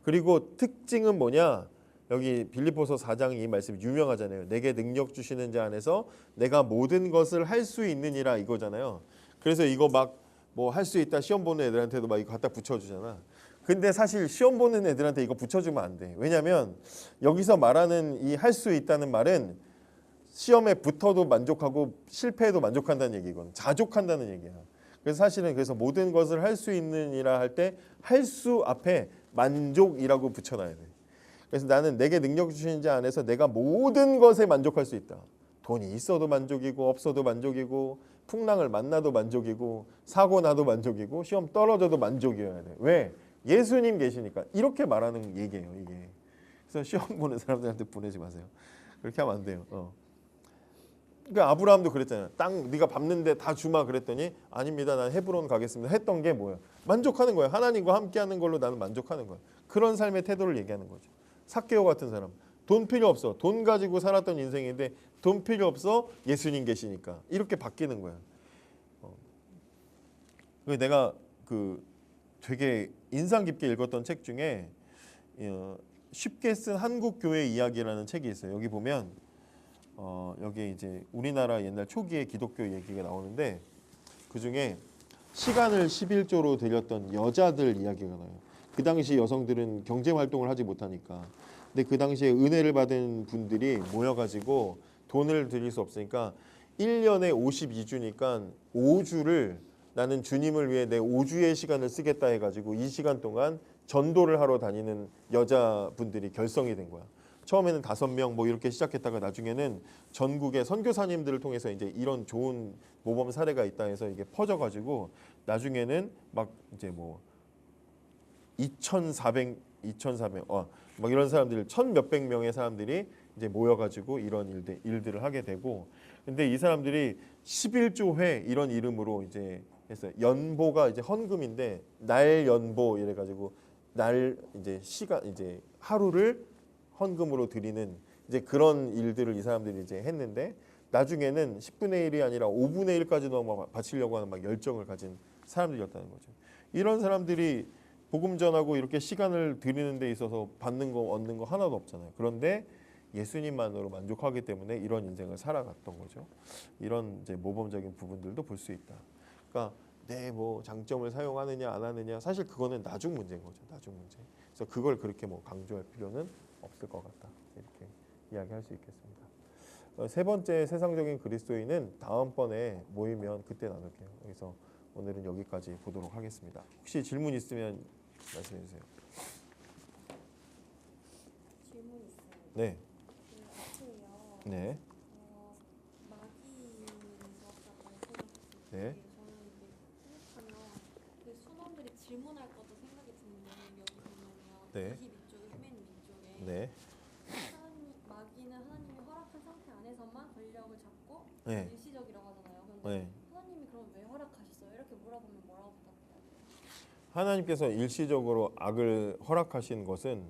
그리고 특징은 뭐냐? 여기 빌립보서 4장 이 말씀이 유명하잖아요. 내게 능력 주시는 자 안에서 내가 모든 것을 할 수 있느니라 이거잖아요. 그래서 이거 막 뭐 할 수 있다 시험 보는 애들한테도 막 이거 갖다 붙여주잖아. 근데 사실 시험 보는 애들한테 이거 붙여주면 안 돼. 왜냐하면 여기서 말하는 이 할 수 있다는 말은 시험에 붙어도 만족하고 실패해도 만족한다는 얘기거든. 자족한다는 얘기야. 그래서 사실은 그래서 모든 것을 할 수 있느니라 할 때 할 수 앞에 만족이라고 붙여놔야 돼. 그래서 나는 내게 능력 주시는 자 안에서 내가 모든 것에 만족할 수 있다. 돈이 있어도 만족이고 없어도 만족이고 풍랑을 만나도 만족이고 사고 나도 만족이고 시험 떨어져도 만족이어야 돼. 왜? 예수님 계시니까. 이렇게 말하는 얘기예요, 이게. 그래서 시험 보는 사람들한테 보내지 마세요. 그렇게 하면 안 돼요. 그러니까 아브라함도 그랬잖아요. 땅 네가 밟는데 다 주마 그랬더니 아닙니다. 난 헤브론 가겠습니다. 했던 게 뭐예요? 만족하는 거예요. 하나님과 함께하는 걸로 나는 만족하는 거예요. 그런 삶의 태도를 얘기하는 거죠. 삭개오 같은 사람. 돈 필요 없어. 돈 가지고 살았던 인생인데 돈 필요 없어. 예수님 계시니까. 이렇게 바뀌는 거야. 내가 그 되게 인상 깊게 읽었던 책 중에 쉽게 쓴 한국 교회 이야기라는 책이 있어요. 여기 보면 여기 이제 우리나라 옛날 초기의 기독교 얘기가 나오는데 그 중에 시간을 11조로 드렸던 여자들 이야기가 나요. 그 당시 여성들은 경제 활동을 하지 못하니까. 근데 그 당시에 은혜를 받은 분들이 모여가지고 돈을 드릴 수 없으니까 1년에 52주니까 5주를 나는 주님을 위해 내 5주의 시간을 쓰겠다 해가지고 이 시간 동안 전도를 하러 다니는 여자분들이 결성이 된 거야. 처음에는 5명 뭐 이렇게 시작했다가 나중에는 전국의 선교사님들을 통해서 이제 이런 좋은 모범 사례가 있다 해서 이게 퍼져가지고 나중에는 막 이제 뭐 2,400 막 이런 사람들 1,000몇백 명의 사람들이 이제 모여가지고 이런 일들을 하게 되고 근데 이 사람들이 11조 회 이런 이름으로 이제 했어요. 연보가 이제 헌금인데 날 연보 이래가지고 날 이제 시간 이제 하루를 헌금으로 드리는 이제 그런 일들을 이 사람들이 이제 했는데 나중에는 10분의 1이 아니라 5분의 1까지도 막 바치려고 하는 막 열정을 가진 사람들이었다는 거죠. 이런 사람들이 복음 전하고 이렇게 시간을 드리는 데 있어서 받는 거 얻는 거 하나도 없잖아요. 그런데 예수님만으로 만족하기 때문에 이런 인생을 살아갔던 거죠. 이런 이제 모범적인 부분들도 볼 수 있다. 그러니까 내 뭐 장점을 사용하느냐 안 하느냐 사실 그거는 나중 문제인 거죠. 나중 문제. 그래서 그걸 그렇게 뭐 강조할 필요는 없을 것 같다. 이렇게 이야기할 수 있겠습니다. 세 번째 세상적인 그리스도인은 다음번에 모이면 그때 나눌게요. 그래서 오늘은 여기까지 보도록 하겠습니다. 혹시 질문 있으면 말씀해 주세요. 질문 있어요. 네. 앞에요. 네. 마귀 수업자가 생각했을 때 네. 저는 이제 생각하면 그 순원들이 질문할 것도 생각이 드는데 여기 보면요. 네. 22쪽에 맨 왼쪽에 네. 마귀는 하나님이 허락한 상태 안에서만 권력을 잡고 네. 일시적이라고 하잖아요. 그런데 네. 하나님이 그럼 왜 허락하셨어요? 이렇게 물어보면 뭐라고 대답해야 돼요? 하나님께서 일시적으로 악을 허락하신 것은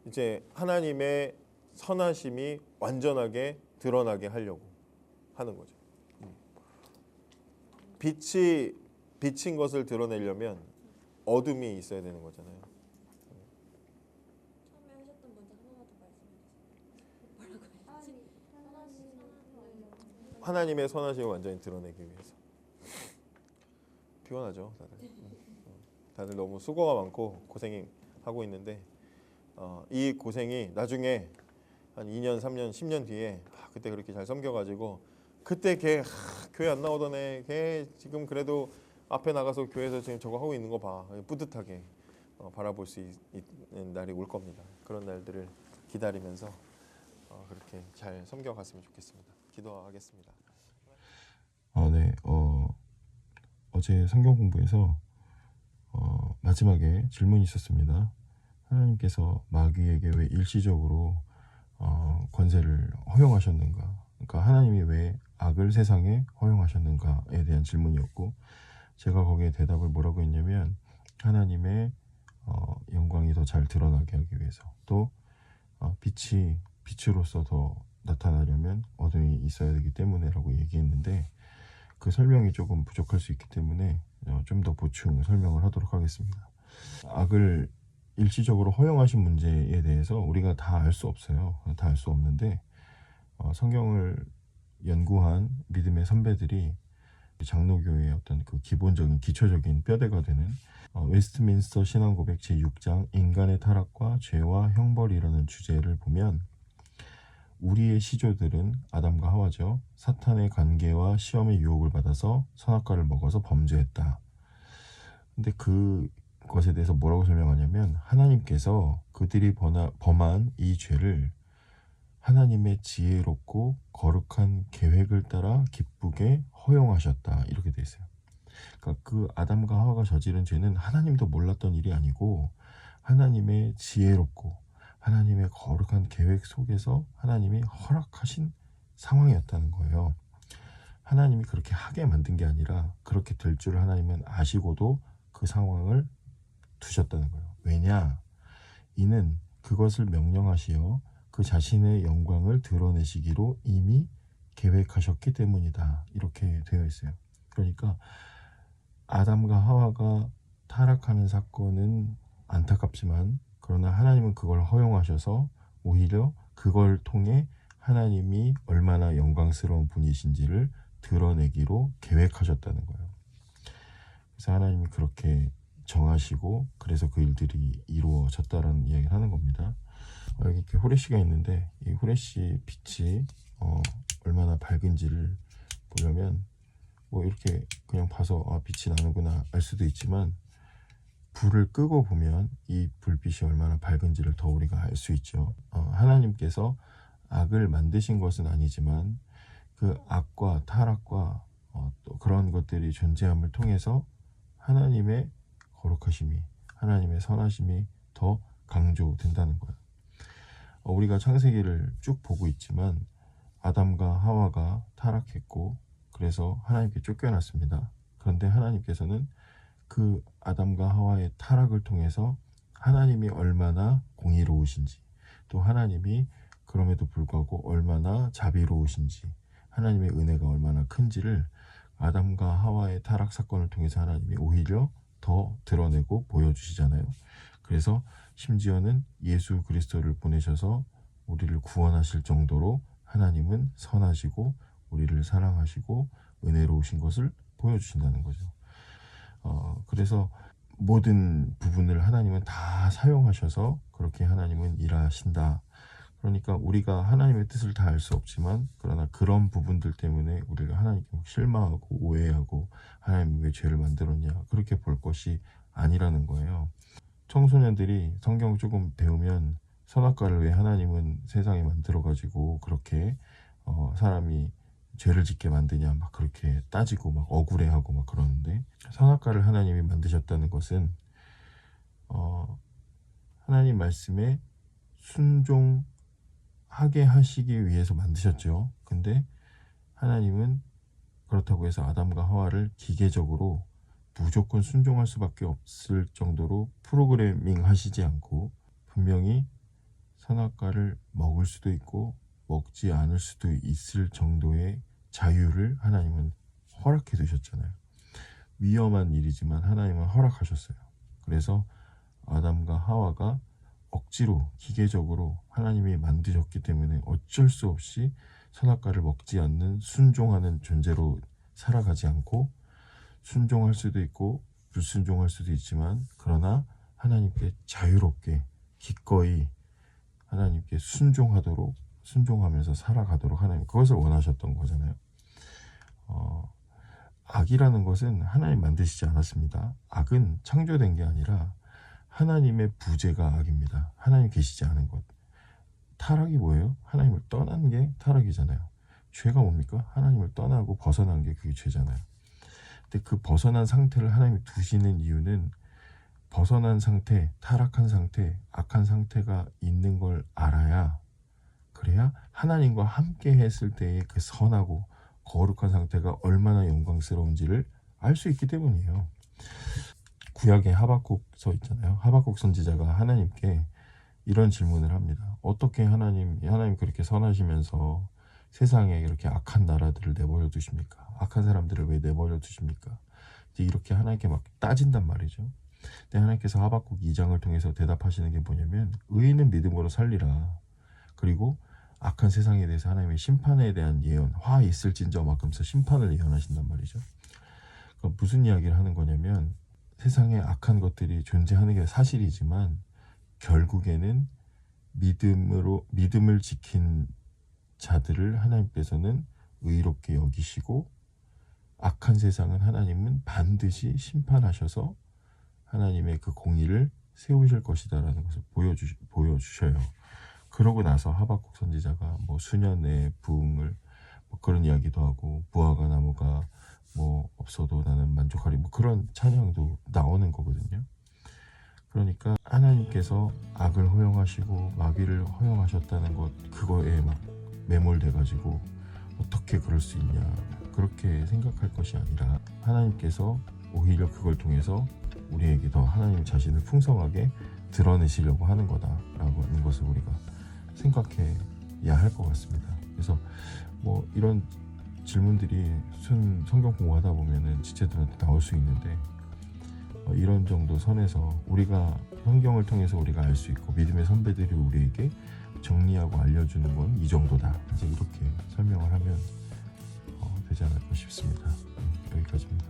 이제 하나님의 선하심이 완전하게 드러나게 하려고 하는 거죠. 빛이 비친 것을 드러내려면 어둠이 있어야 되는 거잖아요. 처음에 하셨던 문제 하나만 더 말씀해 주세요. 뭐라고 했지? 하나님의 선하심을 완전히 드러내기 위해서. 피곤하죠, 다들. 다들 너무 수고가 많고 고생이 하고 있는데 이 고생이 나중에 한 2년, 3년, 10년 뒤에 그때 그렇게 잘 섬겨가지고 그때 걔 교회 안 나오던 애 걔 지금 그래도 앞에 나가서 교회에서 지금 저거 하고 있는 거 봐. 뿌듯하게 바라볼 수 있는 날이 올 겁니다. 그런 날들을 기다리면서 그렇게 잘 섬겨갔으면 좋겠습니다. 기도하겠습니다. 네. 어제 성경 공부에서 마지막에 질문이 있었습니다. 하나님께서 마귀에게 왜 일시적으로 권세를 허용하셨는가? 그러니까 하나님이 왜 악을 세상에 허용하셨는가에 대한 질문이었고 제가 거기에 대답을 뭐라고 했냐면 하나님의 영광이 더 잘 드러나게 하기 위해서 또 빛이 빛으로서 더 나타나려면 어둠이 있어야 되기 때문에라고 얘기했는데 그 설명이 조금 부족할 수 있기 때문에 좀 더 보충 설명을 하도록 하겠습니다. 악을 일시적으로 허용하신 문제에 대해서 우리가 다 알 수 없어요. 다 알 수 없는데 성경을 연구한 믿음의 선배들이 장로교의 어떤 그 기본적인 기초적인 뼈대가 되는 웨스트민스터 신앙고백 제6장 인간의 타락과 죄와 형벌이라는 주제를 보면 우리의 시조들은 아담과 하와죠. 사탄의 관계와 시험의 유혹을 받아서 선악과를 먹어서 범죄했다. 근데 그것에 대해서 뭐라고 설명하냐면 하나님께서 그들이 범한 이 죄를 하나님의 지혜롭고 거룩한 계획을 따라 기쁘게 허용하셨다. 이렇게 돼 있어요. 그러니까 그 아담과 하와가 저지른 죄는 하나님도 몰랐던 일이 아니고 하나님의 지혜롭고 하나님의 거룩한 계획 속에서 하나님이 허락하신 상황이었다는 거예요. 하나님이 그렇게 하게 만든 게 아니라 그렇게 될 줄 하나님은 아시고도 그 상황을 두셨다는 거예요. 왜냐? 이는 그것을 명령하시어 그 자신의 영광을 드러내시기로 이미 계획하셨기 때문이다. 이렇게 되어 있어요. 그러니까 아담과 하와가 타락하는 사건은 안타깝지만 그러나 하나님은 그걸 허용하셔서 오히려 그걸 통해 하나님이 얼마나 영광스러운 분이신지를 드러내기로 계획하셨다는 거예요. 그래서 하나님이 그렇게 정하시고 그래서 그 일들이 이루어졌다라는 이야기를 하는 겁니다. 여기 이렇게 후레쉬가 있는데 이 후레쉬 빛이 얼마나 밝은지를 보려면 뭐 이렇게 그냥 봐서 빛이 나는구나 알 수도 있지만 불을 끄고 보면 이 불빛이 얼마나 밝은지를 더 우리가 알 수 있죠. 하나님께서 악을 만드신 것은 아니지만 그 악과 타락과 또 그런 것들이 존재함을 통해서 하나님의 거룩하심이 하나님의 선하심이 더 강조된다는 거예요. 우리가 창세기를 쭉 보고 있지만 아담과 하와가 타락했고 그래서 하나님께 쫓겨났습니다. 그런데 하나님께서는 그 아담과 하와의 타락을 통해서 하나님이 얼마나 공의로우신지 또 하나님이 그럼에도 불구하고 얼마나 자비로우신지 하나님의 은혜가 얼마나 큰지를 아담과 하와의 타락 사건을 통해서 하나님이 오히려 더 드러내고 보여주시잖아요. 그래서 심지어는 예수 그리스도를 보내셔서 우리를 구원하실 정도로 하나님은 선하시고 우리를 사랑하시고 은혜로우신 것을 보여주신다는 거죠. 그래서 모든 부분을 하나님은 다 사용하셔서 그렇게 하나님은 일하신다. 그러니까 우리가 하나님의 뜻을 다 알 수 없지만 그러나 그런 부분들 때문에 우리가 하나님께 실망하고 오해하고 하나님이 왜 죄를 만들었냐 그렇게 볼 것이 아니라는 거예요. 청소년들이 성경을 조금 배우면 선악과를 왜 하나님은 세상에 만들어가지고 그렇게 사람이 죄를 짓게 만드냐 막 그렇게 따지고 막 억울해하고 막 그러는데 선악과를 하나님이 만드셨다는 것은 하나님 말씀에 순종하게 하시기 위해서 만드셨죠. 근데 하나님은 그렇다고 해서 아담과 하와를 기계적으로 무조건 순종할 수밖에 없을 정도로 프로그래밍 하시지 않고 분명히 선악과를 먹을 수도 있고 먹지 않을 수도 있을 정도의 자유를 하나님은 허락해 두셨잖아요. 위험한 일이지만 하나님은 허락하셨어요. 그래서 아담과 하와가 억지로 기계적으로 하나님이 만드셨기 때문에 어쩔 수 없이 선악과를 먹지 않는 순종하는 존재로 살아가지 않고 순종할 수도 있고 불순종할 수도 있지만 그러나 하나님께 자유롭게 기꺼이 하나님께 순종하면서 살아가도록 하나님 그것을 원하셨던 거잖아요. 악이라는 것은 하나님 만드시지 않았습니다. 악은 창조된 게 아니라 하나님의 부재가 악입니다. 하나님 계시지 않은 것. 타락이 뭐예요? 하나님을 떠난 게 타락이잖아요. 죄가 뭡니까? 하나님을 떠나고 벗어난 게 그게 죄잖아요. 근데 그 벗어난 상태를 하나님이 두시는 이유는 벗어난 상태, 타락한 상태, 악한 상태가 있는 걸 알아야 그래야 하나님과 함께 했을 때의 그 선하고 거룩한 상태가 얼마나 영광스러운지를 알 수 있기 때문이에요. 구약의 하박국서 있잖아요. 하박국 선지자가 하나님께 이런 질문을 합니다. 어떻게 하나님 그렇게 선하시면서 세상에 이렇게 악한 나라들을 내버려 두십니까? 악한 사람들을 왜 내버려 두십니까? 이렇게 하나님께 막 따진단 말이죠. 근데 하나님께서 하박국 2장을 통해서 대답하시는 게 뭐냐면 의인은 믿음으로 살리라. 그리고 악한 세상에 대해서 하나님의 심판에 대한 예언, 화 있을진저만큼서 심판을 예언하신단 말이죠. 그러니까 무슨 이야기를 하는 거냐면 세상에 악한 것들이 존재하는 게 사실이지만 결국에는 믿음을 지킨 자들을 하나님께서는 의롭게 여기시고 악한 세상은 하나님은 반드시 심판하셔서 하나님의 그 공의를 세우실 것이다라는 것을 보여주셔요. 그러고 나서 하박국 선지자가 뭐 수년의 부흥을 뭐 그런 이야기도 하고 무화과 나무가 뭐 없어도 나는 만족하리 뭐 그런 찬양도 나오는 거거든요. 그러니까 하나님께서 악을 허용하시고 마귀를 허용하셨다는 것 그거에 막 매몰돼 가지고 어떻게 그럴 수 있냐 그렇게 생각할 것이 아니라 하나님께서 오히려 그걸 통해서 우리에게 더 하나님 자신을 풍성하게 드러내시려고 하는 거다라고 하는 것을 우리가 생각해야 할 것 같습니다. 그래서 뭐 이런 질문들이 성경 공부하다 보면은 지체들한테 나올 수 있는데 이런 정도 선에서 우리가 성경을 통해서 우리가 알 수 있고 믿음의 선배들이 우리에게 정리하고 알려주는 건 이 정도다. 이제 이렇게 설명을 하면 되지 않을까 싶습니다. 여기까지입니다.